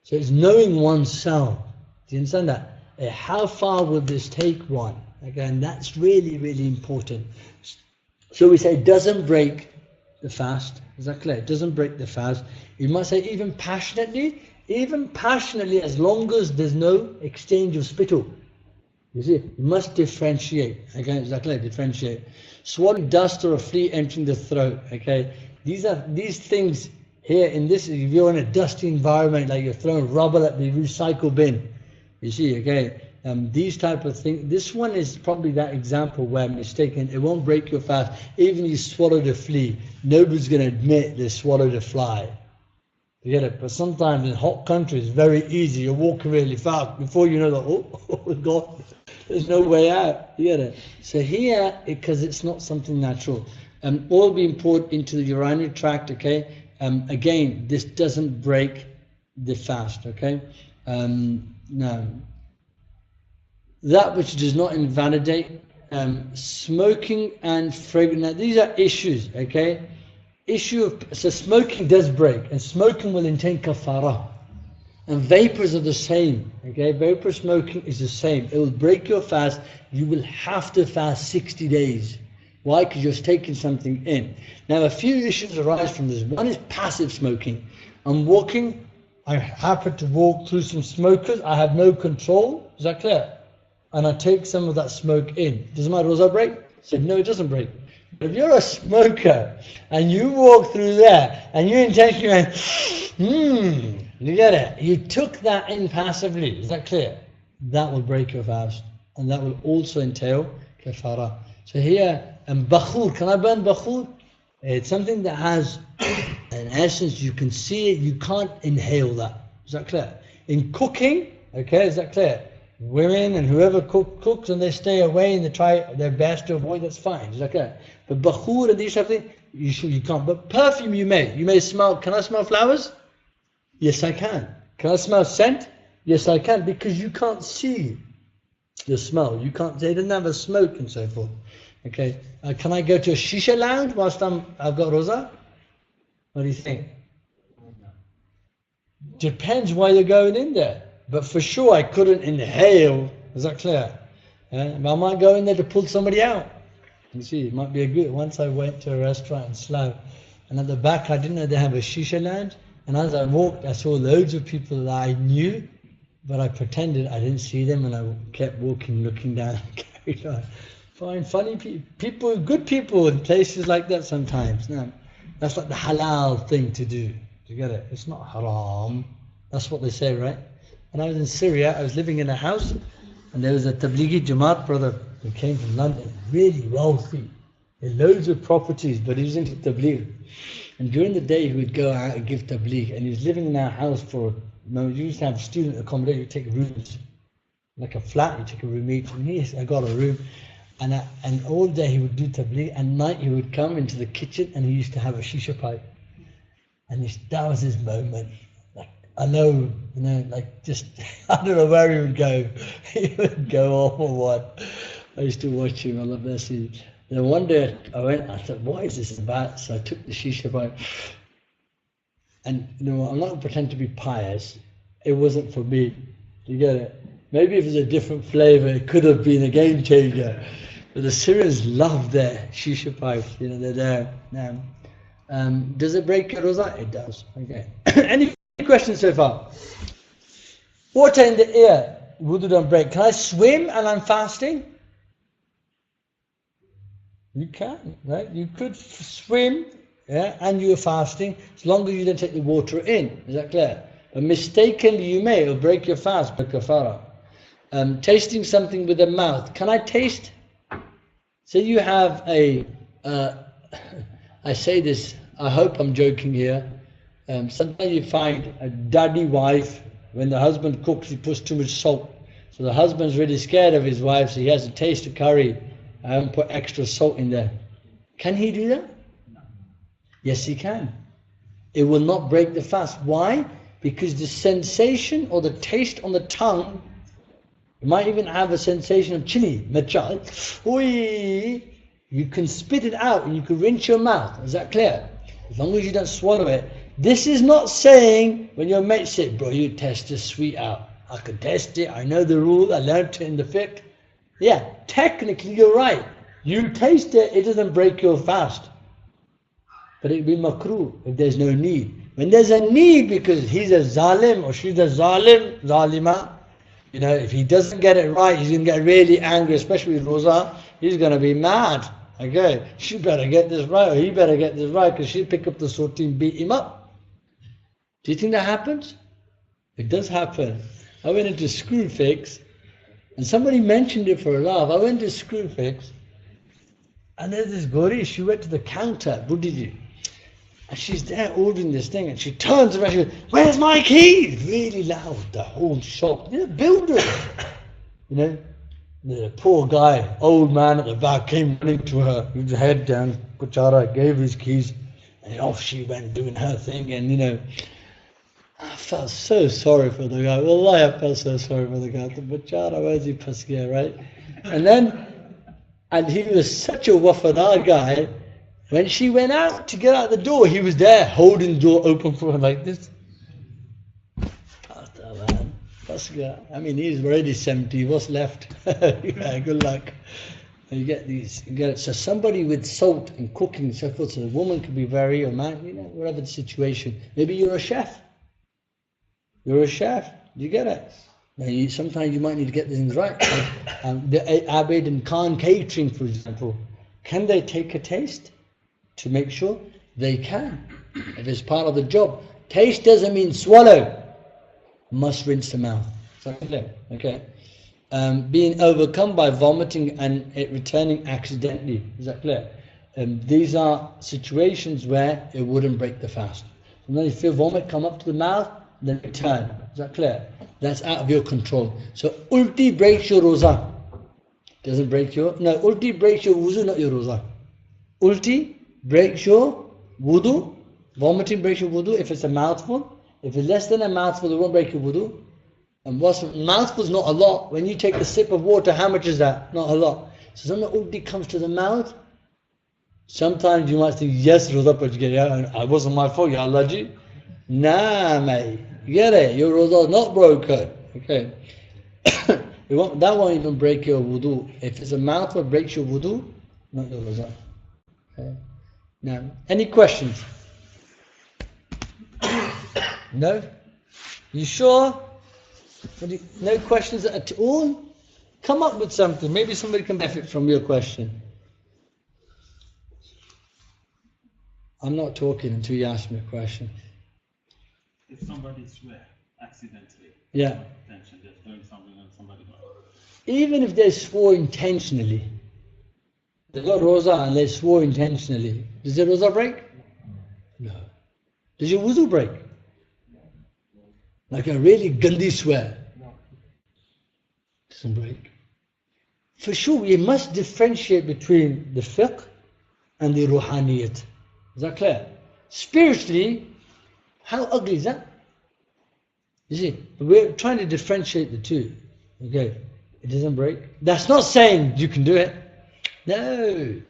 S1: So it's knowing oneself. Do you understand that? How far will this take one? Again, that's really, really important. So we say it doesn't break the fast. Is that clear? It doesn't break the fast. You must say even passionately, as long as there's no exchange of spittle. You see, you must differentiate. Again, is that clear? Differentiate. Swallow dust or a flea entering the throat. Okay, these things here in this. If you're in a dusty environment, like you're throwing rubble at the recycle bin, you see. Okay, these type of things. This one is probably that example where mistaken. It won't break your fast. Even you swallowed a flea, nobody's going to admit they swallowed a fly. You get it? But sometimes in hot countries, it's very easy. You're walking really fast. Before you know that, oh God, there's no way out. You get it? So here, because it's not something natural, all being poured into the urinary tract, okay? Again, this doesn't break the fast, okay? Now, that which does not invalidate, smoking and fragrance. Now, these are issues, okay? So smoking does break, and smoking will entail kafara. And vapors are the same, okay? Vapor smoking is the same. It will break your fast. You will have to fast 60 days. Why? Because you're taking something in. Now, a few issues arise from this. One is passive smoking. I'm walking, I happen to walk through some smokers, I have no control. Is that clear? And I take some of that smoke in. Does my roza break? I said, no, it doesn't break. If you're a smoker and you walk through there and you intentionally went, you get it? You took that in passively. Is that clear? That will break your fast, and that will also entail kafara. So here, bakhur. Can I burn bakhur? It's something that has an essence. You can see it. You can't inhale that. Is that clear? In cooking, okay, is that clear? Women and whoever cooks and they stay away and they try their best to avoid, that's fine. Is that clear? But bakhur and these type of things, you can't. But perfume you may. You may smell. Can I smell flowers? Yes, I can. Can I smell scent? Yes, I can. Because you can't see the smell. You can't. They didn't have a smoke and so forth. Okay. Can I go to a shisha lounge whilst I've got roza? What do you think? Depends why you're going in there. But for sure, I couldn't inhale. Is that clear? I might go in there to pull somebody out. You see, it might be a good. Once I went to a restaurant in Slough, and at the back, I didn't know they have a shisha lounge. And as I walked, I saw loads of people that I knew, but I pretended I didn't see them, and I kept walking, looking down, carried on. Find funny people, good people in places like that sometimes. No, that's like the halal thing to do. Do you get it? It's not haram. That's what they say, right? When I was in Syria, I was living in a house, and there was a Tablighi Jamaat brother who came from London, really wealthy, he had loads of properties, but he was into Tabligh. And during the day, he would go out and give Tabligh, and he was living in our house for, you used to have student accommodation, you take rooms, like a flat, you take a room each, and I got a room, and all day he would do Tabligh, and at night he would come into the kitchen, and he used to have a shisha pipe. And that was his moment. I know, like just, I don't know where he would go. He would go off or what. I used to watch him, I love that scene. Then one day I thought, what is this about? So I took the shisha pipe. And I'm not going to pretend to be pious. It wasn't for me. You get it? Maybe if it's a different flavour, it could have been a game changer. But the Syrians love their shisha pipes, you know, they're there now. Does it break your roza? It does. Okay. Any questions so far? Water in the ear, wudu don't break. Can I swim and I'm fasting? You can, right? You could swim, yeah, and you are fasting, as long as you don't take the water in. Is that clear? But mistakenly you may, it'll break your fast, by kafara. Tasting something with the mouth. Can I taste? Say you have a, I say this, I hope I'm joking here. Sometimes you find a daddy wife, when the husband cooks, he puts too much salt. So the husband's really scared of his wife, so he has to taste the curry. I haven't put extra salt in there. Can he do that? No. Yes, he can. It will not break the fast. Why? Because the sensation or the taste on the tongue, you might even have a sensation of chili, mircha. You can spit it out and you can rinse your mouth. Is that clear? As long as you don't swallow it. This is not saying when your mate said, bro, you test the sweet out. I can test it. I know the rule. I learned it in the fiqh. Yeah, technically you're right. You taste it, it doesn't break your fast. But it'd be makruh if there's no need. When there's a need because he's a zalim or she's a zalim, zalima, you know, if he doesn't get it right, he's going to get really angry, especially with roza, he's going to be mad. Okay, she better get this right, or he better get this right, because she'll pick up the sword and beat him up. Do you think that happens? It does happen. I went into screw fix, and somebody mentioned it for a laugh. I went to screw fix, and there's this Gori, she went to the counter, Buddhiji, and she's there ordering this thing, and she turns around, she goes, where's my key? Really loud, the whole shop. They're builders, you know. The poor guy, old man at the back, came running to her, with his head down, Kuchara, gave his keys, and off she went doing her thing, and you know, I felt so sorry for the guy. Wallahi, I felt so sorry for the guy. The Kuchara, where's he paskia, right? And he was such a wafadar guy, when she went out to get out the door, he was there, holding the door open for her like this. I mean, he's already 70, what's left? Yeah, good luck. You get these, you get it. So somebody with salt and cooking and so forth, so a woman could be very, or man, you know, whatever the situation. Maybe you're a chef. You're a chef, you get it? Now sometimes you might need to get things right. The Abid and Khan catering, for example, can they take a taste to make sure? They can, if it's part of the job. Taste doesn't mean swallow. Must rinse the mouth. Okay. Being overcome by vomiting and it returning accidentally. Is that clear? These are situations where it wouldn't break the fast. And then you feel vomit come up to the mouth, then return. Is that clear? That's out of your control. So ulti breaks your roza. Doesn't break your... No, ulti breaks your wudu, not your roza. Ulti breaks your wudu. Vomiting breaks your wudu if it's a mouthful. If it's less than a mouthful, it won't break your wudu. And mouthful's not a lot. When you take a sip of water, how much is that? Not a lot. So sometimes ulti comes to the mouth. Sometimes you might think, yes, roza pach gaya, I wasn't my fault, ya Allah ji. Nah, mate. You get it? Your roza is not broken. Okay. That won't even break your wudu. If it's a mouthful, it breaks your wudu, not your roza. Okay. Now, any questions? No? You sure? No questions at all? Come up with something. Maybe somebody can benefit from your question. I'm not talking until you ask me a question.
S3: If somebody swear accidentally,
S1: yeah,
S3: intention, they're doing something and somebody got
S1: even if they swore intentionally, they got roza and they swore intentionally, does the roza break? No. Does your wuzu break? Like a really gandhi swear? No. Doesn't break. For sure, we must differentiate between the fiqh and the ruhaniyat. Is that clear? Spiritually, how ugly is that? You see, we're trying to differentiate the two. Okay, it doesn't break. That's not saying you can do it. No.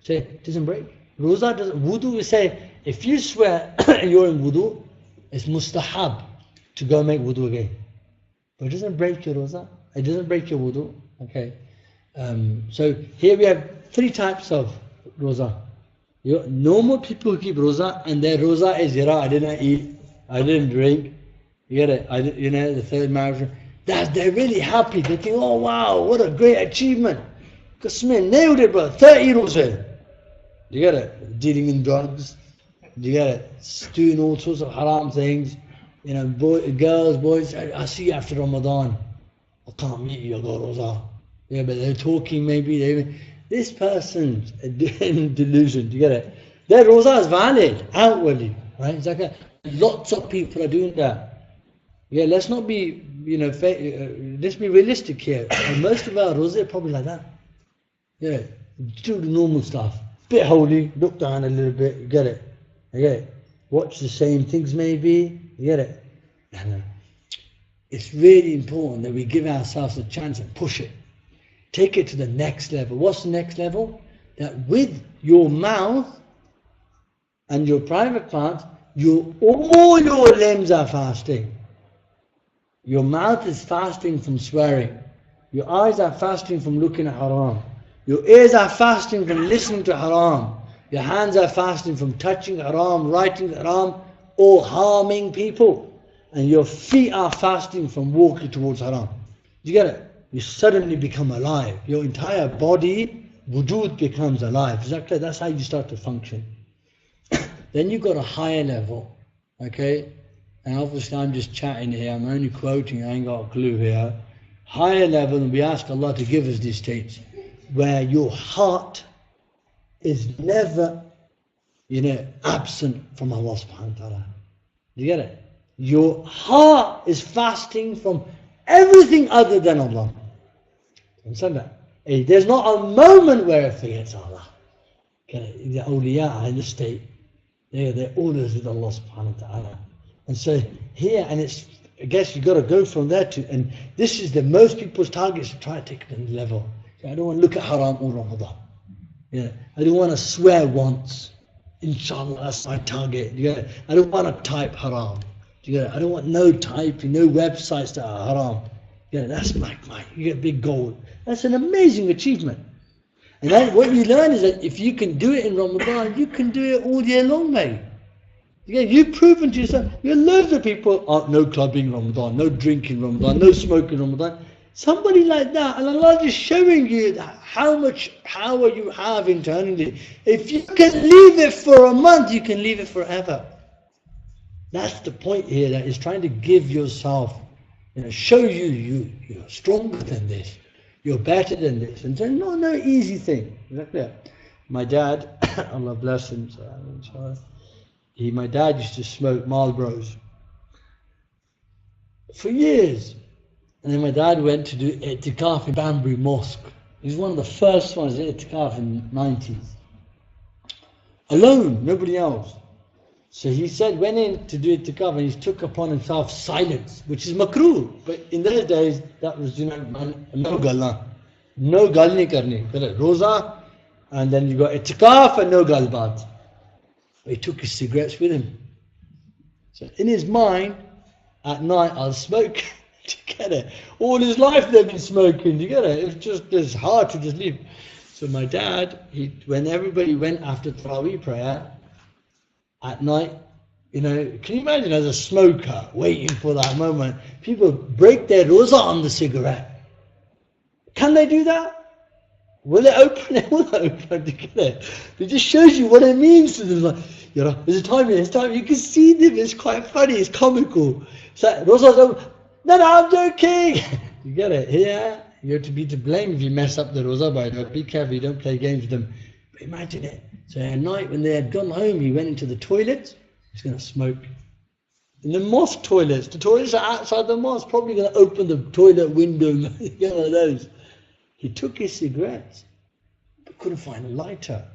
S1: Say, it doesn't break. Roza doesn't. Wudu, we say, if you swear and you're in wudu, it's mustahab to go make wudu again. But it doesn't break your roza. It doesn't break your wudu. Okay. So here we have 3 types of roza. Normal people who keep roza, and their roza is, I didn't eat, I didn't drink. You get it? The third marriage. They're really happy. They think, oh wow, what a great achievement. Qasmin, nailed it, bro. 30 roza. You get it? Dealing in drugs. You get it? Doing all sorts of haram things. Girls, boys, I see you after Ramadan. I can't meet you, I got roza. Yeah, but they're talking maybe. This person's in delusion. Do you get it? Their roza is valid outwardly, right? It's like lots of people are doing that. Yeah, let's not be, let's be realistic here. And most of our roza are probably like that. Yeah, do the normal stuff. Bit holy, look down a little bit. You get it? You get it? Watch the same things maybe. You get it? And it's really important that we give ourselves a chance and push it. Take it to the next level. What's the next level? That with your mouth and your private parts, all your limbs are fasting. Your mouth is fasting from swearing. Your eyes are fasting from looking at haram. Your ears are fasting from listening to haram. Your hands are fasting from touching haram, writing haram, or harming people. And your feet are fasting from walking towards haram. Do you get it? You suddenly become alive. Your entire body, wujud, becomes alive. Exactly. That's how you start to function. Then you've got a higher level. Okay? And obviously I'm just chatting here. I'm only quoting. I ain't got a clue here. Higher level, and we ask Allah to give us these states, where your heart is never, absent from Allah subhanahu wa ta'ala. Do you get it? Your heart is fasting from everything other than Allah. Understand that? There's not a moment where it forgets Allah. The awliya in the state, they're always with Allah subhanahu wa ta'ala. And so here, and it's, I guess you've got to go from there to, and this is the most people's targets to try to take it to the level. I don't want to look at haram all Ramadan. I don't want to swear once. Inshallah, that's my target. I don't want to type haram. I don't want no typing, no websites that are haram. That's you get a big goal. That's an amazing achievement. And then what you learn is that if you can do it in Ramadan, you can do it all year long, mate. You've proven to yourself. Loads of people, no clubbing Ramadan, no drinking Ramadan, no smoking Ramadan. Somebody like that, and Allah is showing you how much power you have internally. If you can leave it for a month, you can leave it forever. That's the point here, that is trying to give yourself, show you're stronger than this, you're better than this. And so no easy thing. Exactly. My dad, Allah bless him, my dad used to smoke Marlboros for years. And then my dad went to do itikaf in Banbury Mosque. He was one of the first ones in itikaf in the 90s. Alone, nobody else. So he said, went in to do itikaf, and he took upon himself silence, which is makruh. But in those days, that was, no galna. No gal nahi karni. Roza, and then you got itikaf and no galbat. He took his cigarettes with him. So in his mind, at night, I'll smoke. Do you get it? All his life they've been smoking. Do you get it? It's hard to just leave. So my dad, when everybody went after Tarawih prayer at night, can you imagine as a smoker waiting for that moment? People break their roza on the cigarette. Can they do that? Will it open? It will open. Do you get it? It just shows you what it means to them. There's a time. You can see them. It's quite funny. It's comical. It's like roza's open. No, I'm joking. You get it? Yeah, you're to be to blame if you mess up the roza, by the way. Be careful, you don't play games with them. But imagine it. So at night when they had gone home, he went into the toilet. He's going to smoke. In the mosque toilets, the toilets are outside the mosque. Probably going to open the toilet window. One of those. He took his cigarettes, but couldn't find a lighter.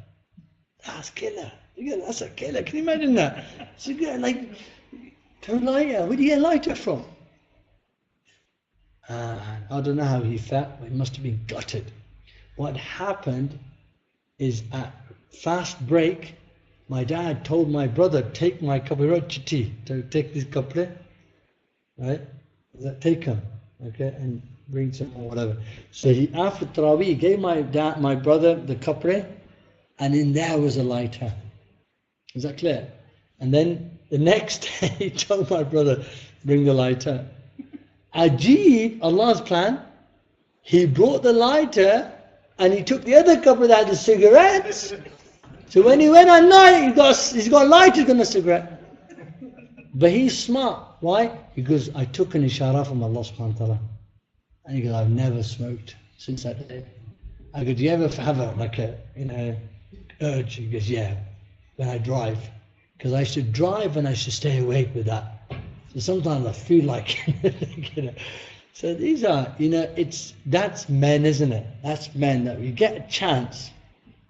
S1: That's killer. That's a killer. Can you imagine that? Cigarette, no lighter. Where do you get a lighter from? I don't know how he felt, but he must have been gutted. What happened is at fast break, my dad told my brother, take my kapre chitti, take this kapre, right? Take him, okay? And bring some or whatever. So he, after Tarawih, he gave my brother the kapre, and in there was a lighter. Is that clear? And then the next day he told my brother, bring the lighter. Ajib, Allah's plan, he brought the lighter and he took the other kapre that had the cigarettes. So when he went at night, he's got a lighter and a cigarette. But he's smart. Why? Because I took an ishara from Allah subhanahu wa ta'ala. And he goes, I've never smoked since that day. I go, do you ever have a urge? He goes, yeah, when I drive. Because I should drive and I should stay awake with that. So sometimes I feel like, So these are, that's men, isn't it? That's men, that you get a chance,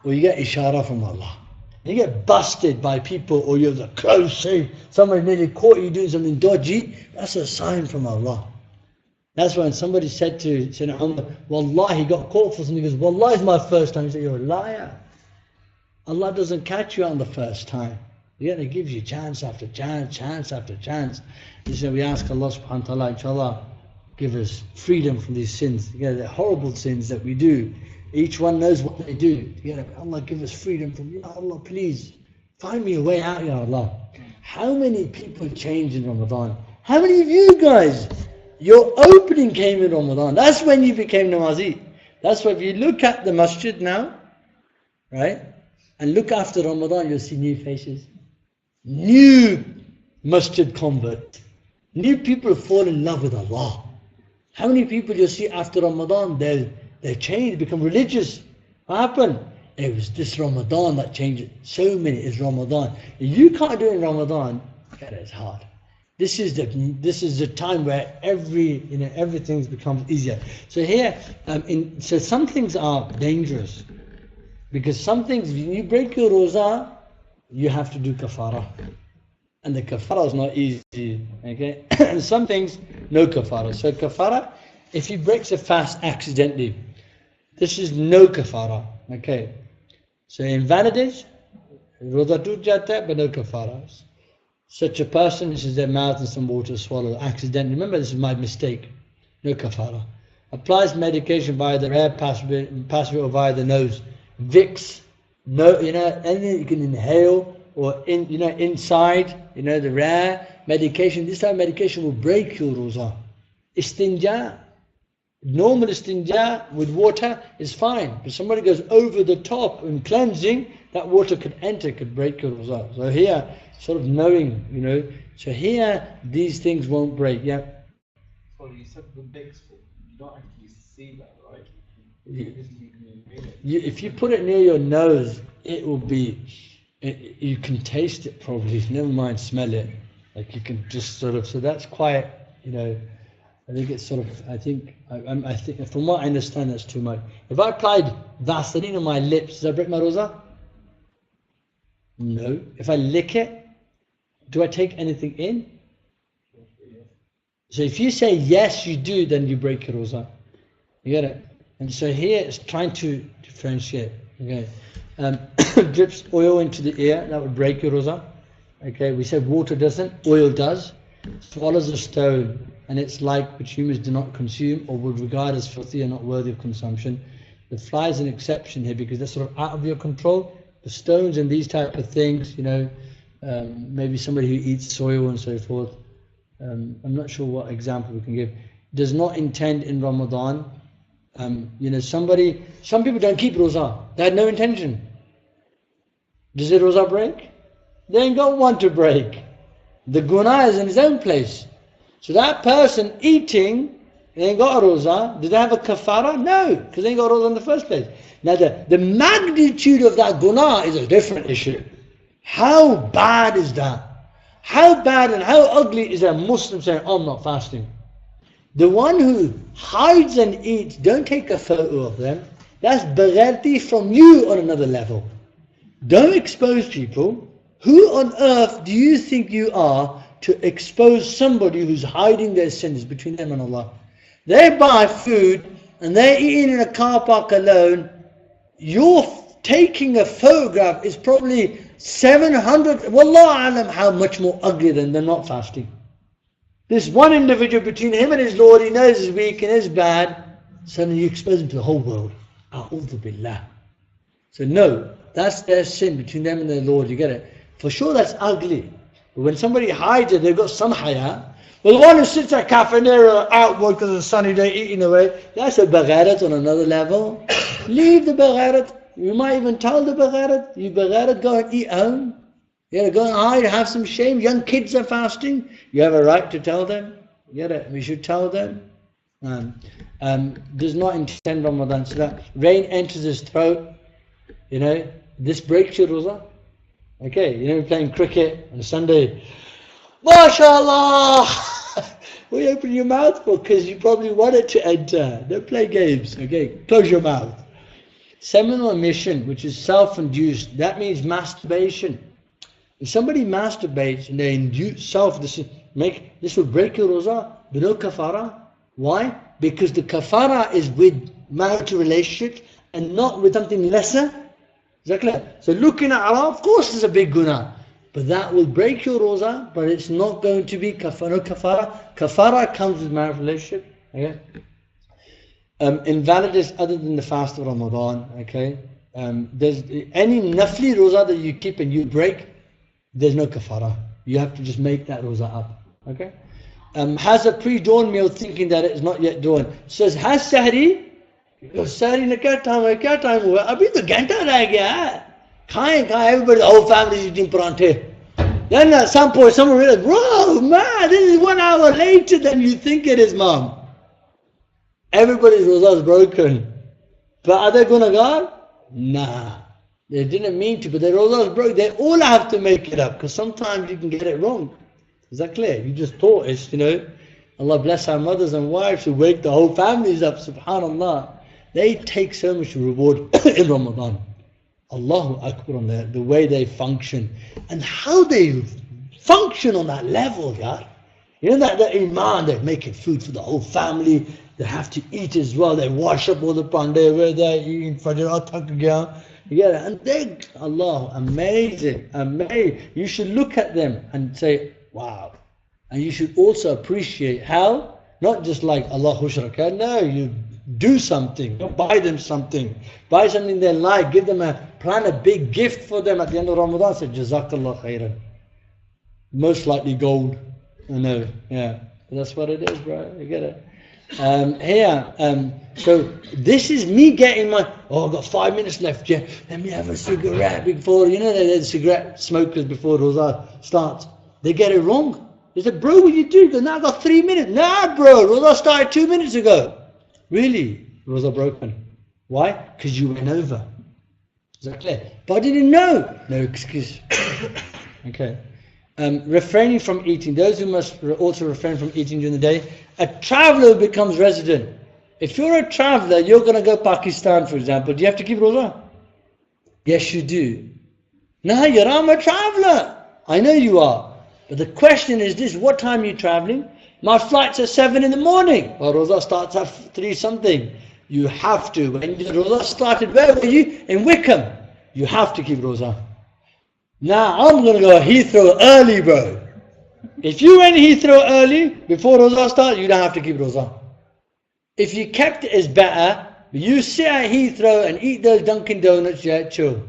S1: or you get ishara from Allah. You get busted by people, or you're the close shave, somebody nearly caught you doing something dodgy, that's a sign from Allah. That's when somebody said to Sayyidina Umar, Wallah, he got caught for something. He goes, Wallah, it's my first time. He said, you're a liar. Allah doesn't catch you on the first time. Yet He gives you chance after chance, chance after chance. He said, we ask Allah subhanahu wa ta'ala, inshallah, give us freedom from these sins. The horrible sins that we do. Each one knows what they do. Allah, give us freedom from, Ya Allah, please, find me a way out, Ya Allah. How many people change in Ramadan? How many of you guys, your opening came in Ramadan? That's when you became Namazi. That's why if you look at the masjid now, right, and look after Ramadan, you'll see new faces. New masjid converts. New people fall in love with Allah. How many people you'll see after Ramadan, they change, become religious. What happened? It was this Ramadan that changed it. So many is Ramadan. If you can't do it in Ramadan, it's hard. This is the time where everything becomes easier. So here, so some things are dangerous, because some things, when you break your roza, you have to do kafara, and the kafara is not easy. Okay, and some things no kafara. So kafara, if he breaks a fast accidentally, this is no kafara. Okay, so invalidates, roza toot jata hai, but no kafaras. Such a person, this is their mouth and some water swallowed accidentally. Remember, this is my mistake. No kafara. Applies medication via the air, pass or via the nose. Vicks, no, anything you can inhale or inside, the rare medication. This type of medication will break your roza. Istinja, normal istinja with water is fine. But somebody goes over the top in cleansing, that water could enter, could break your roza. So here, sort of knowing, so here these things won't break. Yeah.
S2: Sorry, you said the Vicks, you don't actually see that, right?
S1: If you put it near your nose, it will be, you can taste it probably, never mind smell it. Like you can just sort of, so that's quite, I think it's sort of, I think from what I understand, that's too much. If I applied Vaseline on my lips, does that break my roza? No. If I lick it, do I take anything in? So if you say yes, you do, then you break your roza. You get it? And so here it's trying to differentiate. Okay, drips oil into the ear, that would break your roza. Okay, we said water doesn't, oil does. Swallows a stone, and it's like which humans do not consume or would regard as filthy and not worthy of consumption. The fly is an exception here because they're sort of out of your control. The stones and these type of things, maybe somebody who eats soil and so forth. I'm not sure what example we can give. Does not intend in Ramadan. Some people don't keep roza. They had no intention. Does the roza break? They ain't got one to break. The guna is in his own place. So that person eating, they ain't got a roza. Did they have a kafara? No, because they ain't got a roza in the first place. Now the magnitude of that guna is a different issue. How bad is that? How bad and how ugly is a Muslim saying, I'm not fasting? The one who hides and eats, don't take a photo of them. That's bagherti from you on another level. Don't expose people. Who on earth do you think you are to expose somebody who's hiding their sins between them and Allah? They buy food and they're eating in a car park alone. You're taking a photograph is probably 700, wallahu alam, how much more ugly than they're not fasting. This one individual between him and his Lord, he knows is weak and is bad, suddenly you expose him to the whole world. A'udhu billah. So no, that's their sin between them and their Lord, you get it? For sure that's ugly. But when somebody hides it, they've got some haya. Well, the one who sits at cafeteria outward because it's a sunny day eating away, that's a bagharat on another level. Leave the bagharat. You might even tell the bagharat, you bagharat, go and eat home. You gotta go and hide, have some shame. Young kids are fasting. You have a right to tell them. You get it? We should tell them. Does not intend Ramadan. So that rain enters his throat. You know, this breaks your roza. Okay, you know, you're playing cricket on a Sunday. MashaAllah! What you open your mouth for? Because you probably want it to enter. Don't play games. Okay, close your mouth. Seminal emission, which is self-induced, that means masturbation. If somebody masturbates and they induce this will break your roza, but no kafara. Why? Because the kafara is with marital relationship and not with something lesser. Is that clear? So looking at Allah, of course, is a big guna, but that will break your roza, but it's not going to be kafara. No kafara. Kafara comes with marital relationship. Okay. Invalidates other than the fast of Ramadan. Okay. There's any nafli roza that you keep and you break, there's no kafara. You have to just make that roza up. Okay. Has a pre-dawn meal thinking that it is not yet dawn. Says, has sehri? Sehri ne kya time hua? Abhi to ghanta reh gaya hai. Khaye, everybody, the whole family is eating paranthe. Then at some point, someone realizes, bro, man, this is 1 hour later than you think it is, mom. Everybody's roza is broken. But are they gunagar? Nah. They didn't mean to, but their roza is broken. They all have to make it up, because sometimes you can get it wrong. Is that clear? You just thought it's, you know, Allah bless our mothers and wives who wake the whole families up, subhanAllah. They take so much reward in Ramadan. Allahu Akbar on the way they function. And how they function on that level, yeah. You know that iman, they're making food for the whole family. They have to eat as well. They wash up all the pandey where they're eating. Yeah, and they, Allah, amazing, amazing. You should look at them and say, wow. And you should also appreciate how, not just like Allah hushraka, no, you do something, buy them something, buy something they like, give them plan a big gift for them at the end of Ramadan, say Jazakallah khairan. Most likely gold, I know, yeah. But that's what it is, bro, you get it. So this is me getting my, I've got 5 minutes left, yeah, let me have a cigarette before, you know, there's cigarette smokers before Roza starts. They get it wrong. They said, bro, what you do? Because now I've got 3 minutes. Nah, bro, Roza started 2 minutes ago. Really? Roza broken. Why? Because you went over. Is that clear? But I didn't know. No excuse. Okay. Refraining from eating. Those who must also refrain from eating during the day. A traveller becomes resident. If you're a traveller, you're going to go Pakistan, for example. Do you have to keep Roza? Yes, you do. No, I'm a traveller. I know you are. But the question is this, what time are you travelling? My flight's at 7 in the morning. Well, Roza starts at 3 something. You have to. When Roza started, where were you? In Wycombe. You have to keep Roza. Now, I'm going to go Heathrow early, bro. If you went Heathrow early, before Roza starts, you don't have to keep Roza. If you kept it, it's better. But you sit at Heathrow and eat those Dunkin' Donuts, yeah, chill.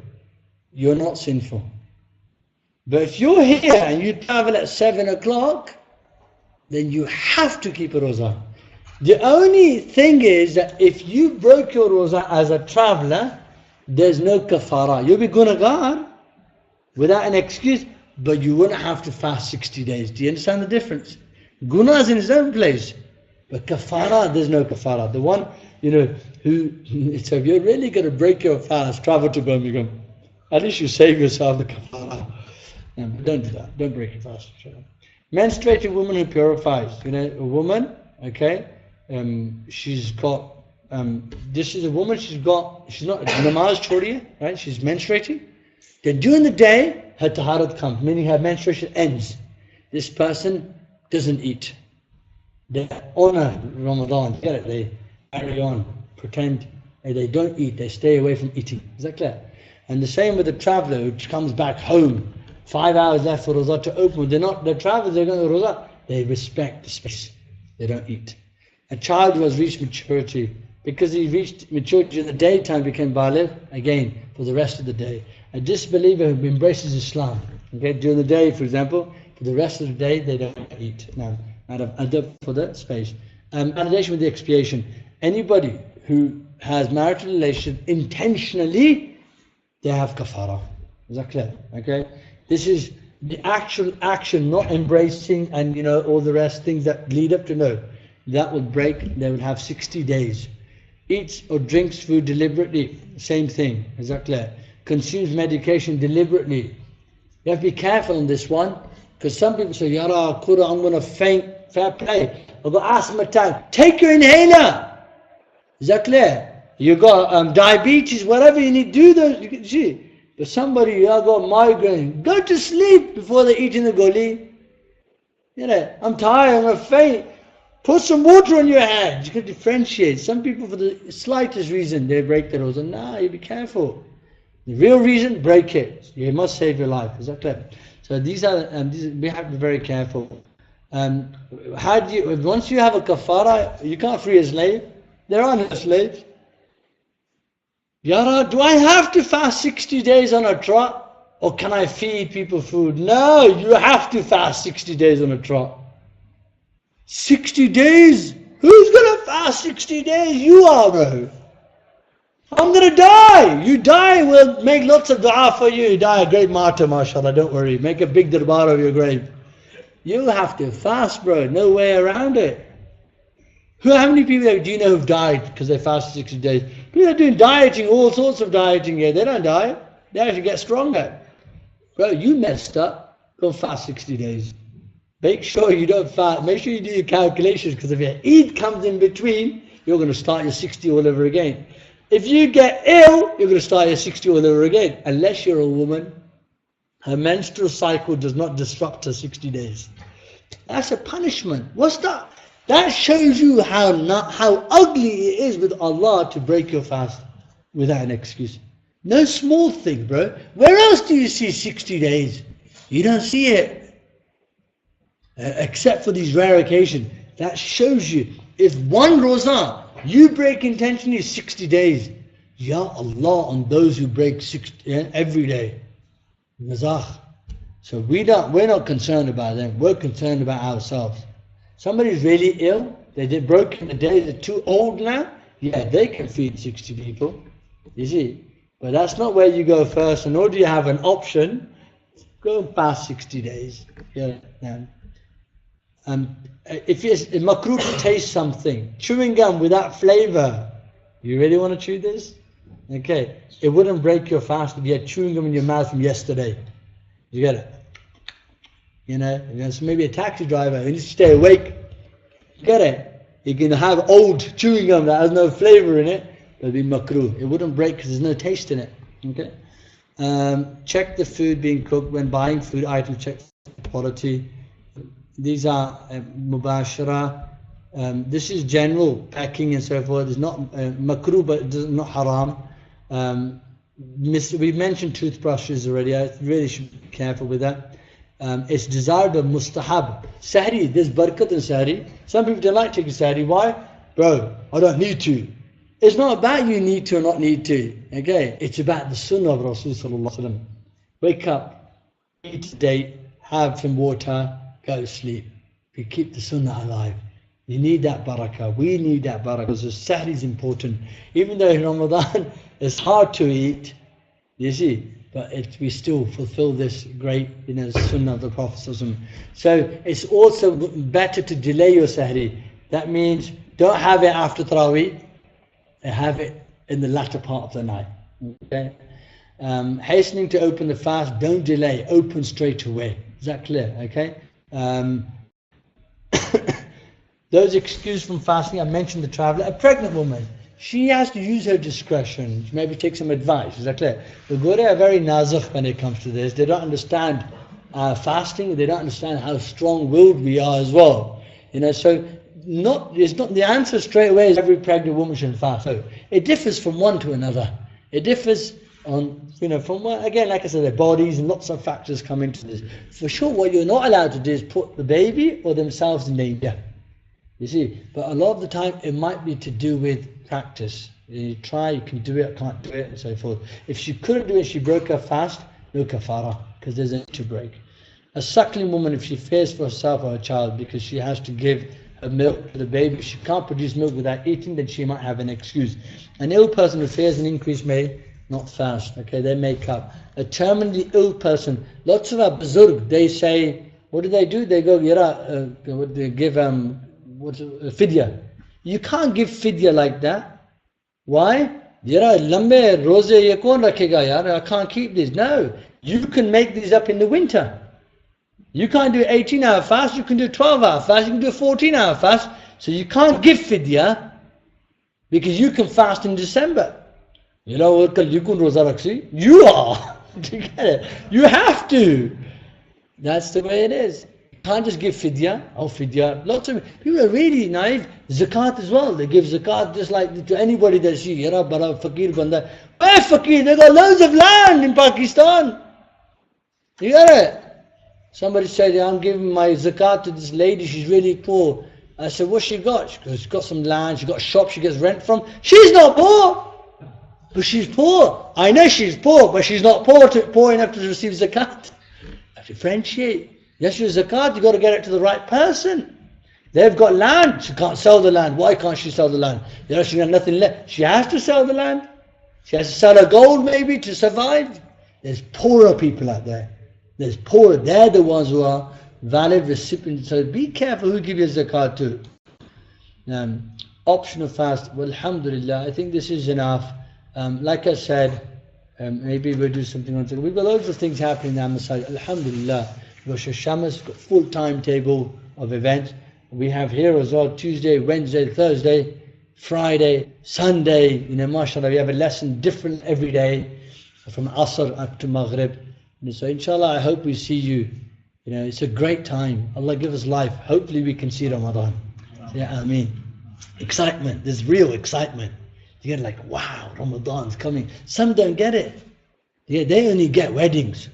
S1: You're not sinful. But if you're here and you travel at 7 o'clock, then you have to keep a roza. The only thing is that if you broke your roza as a traveller, there's no kafara. You'll be gunagar without an excuse, but you wouldn't have to fast 60 days. Do you understand the difference? Guna is in its own place, but kafara, there's no kafara. The one, you know, so if you're really going to break your fast, travel to Birmingham. At least you save yourself the kafara. Don't do that. Don't break your fast. Menstruating woman who purifies. You know, a woman, okay, she's got, this is a woman, she's not namaz choriya, right? She's menstruating. Then during the day, her taharat comes, meaning her menstruation ends. This person doesn't eat. They honor Ramadan, get it? They carry on, pretend they don't eat, they stay away from eating. Is that clear? And the same with the traveller who comes back home. 5 hours left for Roza to open. They're travelers, they're going to Roza. they respect the space. They don't eat. A child who has reached maturity, because he reached maturity in the daytime, became baligh, again, for the rest of the day. A disbeliever who embraces Islam, okay, during the day, for example, for the rest of the day, they don't eat. Now, out of adab for the space. Validation with the expiation. Anybody who has marital relations intentionally, they have kafara. Is that clear? Okay? This is the actual action, not embracing and all the rest, things that lead up to that will break. They will have 60 days. Eats or drinks food deliberately, same thing. Is that clear? Consumes medication deliberately. You have to be careful on this one, because some people say, Yara, Qura, I'm going to faint. Fair play. I've got asthma attack. Take your inhaler. Is that clear? You got diabetes, whatever you need, do those. You can see. But somebody, you got migraine, go to sleep before they eat in the gully. I'm tired, I'm going to faint. Put some water on your hands. You can differentiate. Some people, for the slightest reason, they break the rules. And you be careful. The real reason, break it. You must save your life. Is that clear? So these are, we have to be very careful. Once you have a kafara, you can't free a slave. There are no slaves. Yara, do I have to fast 60 days on a trot? Or can I feed people food? No, you have to fast 60 days on a trot. 60 days? Who's going to fast 60 days? You are, bro. I'm going to die. You die, we'll make lots of dua for you. You die a great martyr, mashallah, don't worry. Make a big darbar of your grave. You have to fast, bro. No way around it. How many people do you know who've died because they fasted 60 days? People are doing dieting, all sorts of dieting here. They don't die. They actually get stronger. Bro, you messed up. Go fast 60 days. Make sure you don't fast. Make sure you do your calculations, because if your Eid comes in between, you're going to start your 60 all over again. If you get ill, you're going to start your 60 all over again. Unless you're a woman, her menstrual cycle does not disrupt her 60 days. That's a punishment. What's that? That shows you how ugly it is with Allah to break your fast without an excuse. No small thing, bro. Where else do you see 60 days? You don't see it. Except for these rare occasions. That shows you, if one roza, you break intentionally 60 days. Ya Allah on those who break 60 every day. Mazakh. So we're not concerned about them. We're concerned about ourselves. Somebody's really ill, they did broken the day, they're too old now, yeah, they can feed 60 people, you see. But that's not where you go first. In order to have an option, go past 60 days. Yeah. If it's makruh to taste something, chewing gum without flavor, you really want to chew this? Okay, it wouldn't break your fast if you had chewing gum in your mouth from yesterday. You get it? So maybe a taxi driver, you need to stay awake. Get it? You can have old chewing gum that has no flavor in it, it'll be makruh. It wouldn't break because there's no taste in it. Okay? Check the food being cooked when buying food items, check quality. These are mubashara. This is general packing and so forth. It's not makruh, but it's not haram. We mentioned toothbrushes already. I really should be careful with that. It's desirable, mustahab. Sehri, there's barakat in sehri. Some people don't like taking sehri. Why? Bro, I don't need to. It's not about you need to or not need to. Okay? It's about the sunnah of Rasul sallallahu alaihi wasallam. Wake up, eat a date, have some water, go to sleep. We keep the sunnah alive. You need that barakah. We need that barakah because the sehri is important. Even though in Ramadan it's hard to eat, you see, but we still fulfill this great, sunnah of the Prophet. So it's also better to delay your sehri. That means don't have it after Taraweeh, have it in the latter part of the night. Okay? Hastening to open the fast, don't delay, open straight away. Is that clear? Okay? Those excused from fasting, I mentioned the traveller, a pregnant woman. She has to use her discretion, maybe take some advice. Is that clear? The Gure are very nazakh when it comes to this. They don't understand fasting. They don't understand how strong-willed we are as well. So it's not the answer straight away is every pregnant woman should fast. So it differs from one to another. It differs on, from again, like I said, their bodies and lots of factors come into this. For sure, what you're not allowed to do is put the baby or themselves in danger. You see, but a lot of the time it might be to do with practice. You try, you can do it, can't do it, and so forth. If she couldn't do it, she broke her fast, no kafara, because there's a need to break. A suckling woman, if she fears for herself or her child because she has to give her milk to the baby, if she can't produce milk without eating, then she might have an excuse. An ill person who fears an increase may not fast, okay, they make up. A terminally ill person, lots of our buzurg, they say, what do? They go, they give fidya. You can't give fidya like that. Why? Lambe roze ye kaun rakhega yaar, I can't keep these. No, you can make these up in the winter. You can't do 18-hour fast, you can do 12-hour fast, you can do a 14-hour fast. So you can't give fidya because you can fast in December. You know what? You can roza rakhi. You are. Do you get it? You have to. That's the way it is. You can't just give fidya. Oh, fidya. Lots of people are really naive. Zakat as well. They give zakat just like to anybody that see. Yara bara fakir banda. Where fakir? They got loads of land in Pakistan. You get it? Somebody said, I'm giving my zakat to this lady. She's really poor. I said, what's she got? She goes, she's got some land. She's got a shop she gets rent from. She's not poor. But she's poor. I know she's poor, but she's not poor enough to receive zakat. I differentiate. Yes, your zakat, you've got to get it to the right person. They've got land. She can't sell the land. Why can't she sell the land? She's got nothing left. She has to sell the land. She has to sell her gold maybe to survive. There's poorer people out there. There's poorer. They're the ones who are valid recipients. So be careful who you give your zakat to. Optional fast. Well, alhamdulillah, I think this is enough. Like I said, maybe we'll do something on it. We've got loads of things happening in our masjid. Alhamdulillah. We've got Shamas, got full timetable of events. We have here as well Tuesday, Wednesday, Thursday, Friday, Sunday. Mashallah, we have a lesson different every day from Asr up to Maghrib. So inshallah, I hope we see you. It's a great time. Allah give us life. Hopefully we can see Ramadan. Yeah, Ameen. Excitement. There's real excitement. You get like, wow, Ramadan's coming. Some don't get it. Yeah, they only get weddings.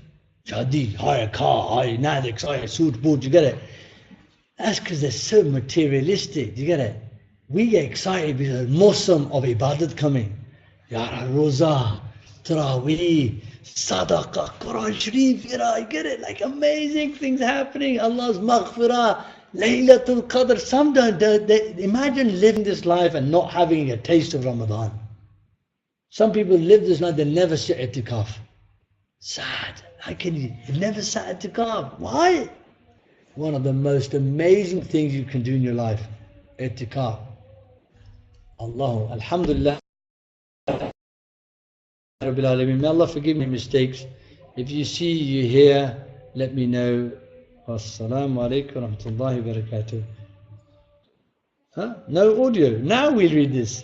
S1: Shadi, hire a car, hire nadik, hire suit, boot, you get it? That's because they're so materialistic, you get it? We get excited because there's Mosque of Ibadat coming. Ya Roza, Taraweeh, Sadaqah, Quran Sharif, you get it? Like amazing things happening. Allah's Maghfirah, Laylatul Qadr. Some don't. Imagine living this life and not having a taste of Ramadan. Some people live this life, they never sit itikaf. Sad. How can you never sat itikaf? Why? One of the most amazing things you can do in your life. Itikaf. Allah. Alhamdulillah. May Allah forgive me mistakes. If you see, you hear, let me know. Assalamu alaikum wa rahmatullahi wa barakatuh. No audio. Now we'll read this.